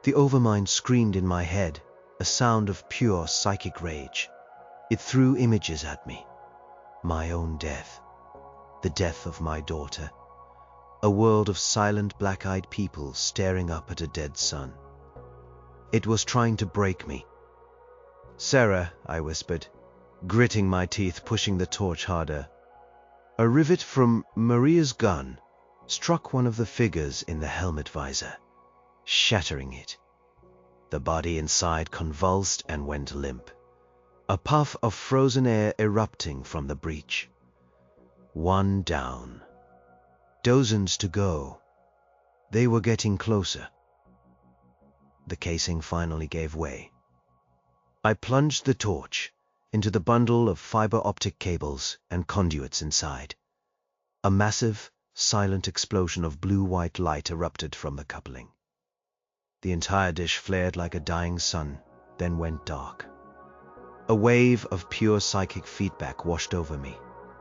The overmind screamed in my head, a sound of pure psychic rage. It threw images at me. My own death. The death of my daughter. A world of silent black-eyed people staring up at a dead sun. It was trying to break me. Sarah, I whispered, gritting my teeth, pushing the torch harder. A rivet from Maria's gun struck one of the figures in the helmet visor, shattering it. The body inside convulsed and went limp, a puff of frozen air erupting from the breach. One down. Dozens to go. They were getting closer. The casing finally gave way. I plunged the torch into the bundle of fiber optic cables and conduits inside. A massive, silent explosion of blue-white light erupted from the coupling. The entire dish flared like a dying sun, then went dark. A wave of pure psychic feedback washed over me,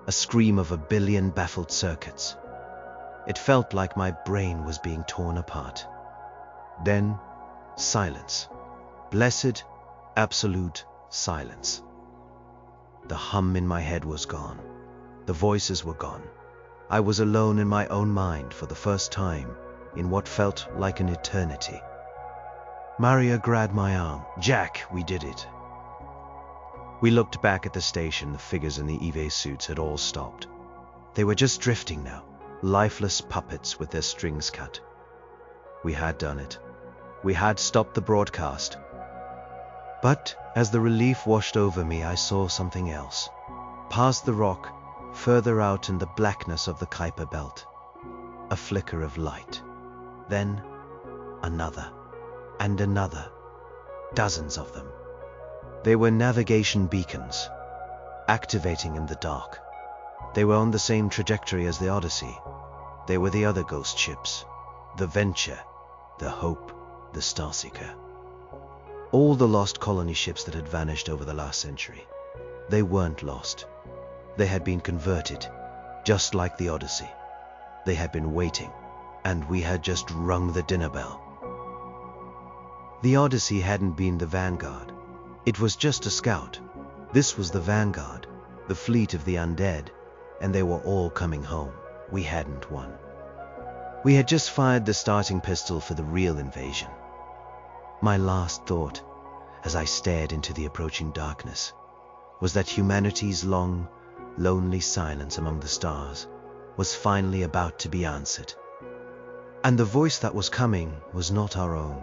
a scream of a billion baffled circuits. It felt like my brain was being torn apart. Then, silence. Blessed, absolute silence. The hum in my head was gone. The voices were gone. I was alone in my own mind for the first time in what felt like an eternity. Maria grabbed my arm. Jack, we did it. We looked back at the station. The figures in the EVA suits had all stopped. They were just drifting now, lifeless puppets with their strings cut. We had done it. We had stopped the broadcast. But as the relief washed over me, I saw something else. Past the rock, further out in the blackness of the Kuiper belt. A flicker of light. Then another. And another. Dozens of them. They were navigation beacons, activating in the dark. They were on the same trajectory as the Odyssey. They were the other ghost ships. The Venture, the Hope, the Starseeker. All the lost colony ships that had vanished over the last century. They weren't lost. They had been converted, just like the Odyssey. They had been waiting, and we had just rung the dinner bell. The Odyssey hadn't been the Vanguard. It was just a scout. This was the Vanguard, the fleet of the Undead, and they were all coming home. We hadn't won. We had just fired the starting pistol for the real invasion. My last thought, as I stared into the approaching darkness, was that humanity's long, lonely silence among the stars, was finally about to be answered. And the voice that was coming was not our own.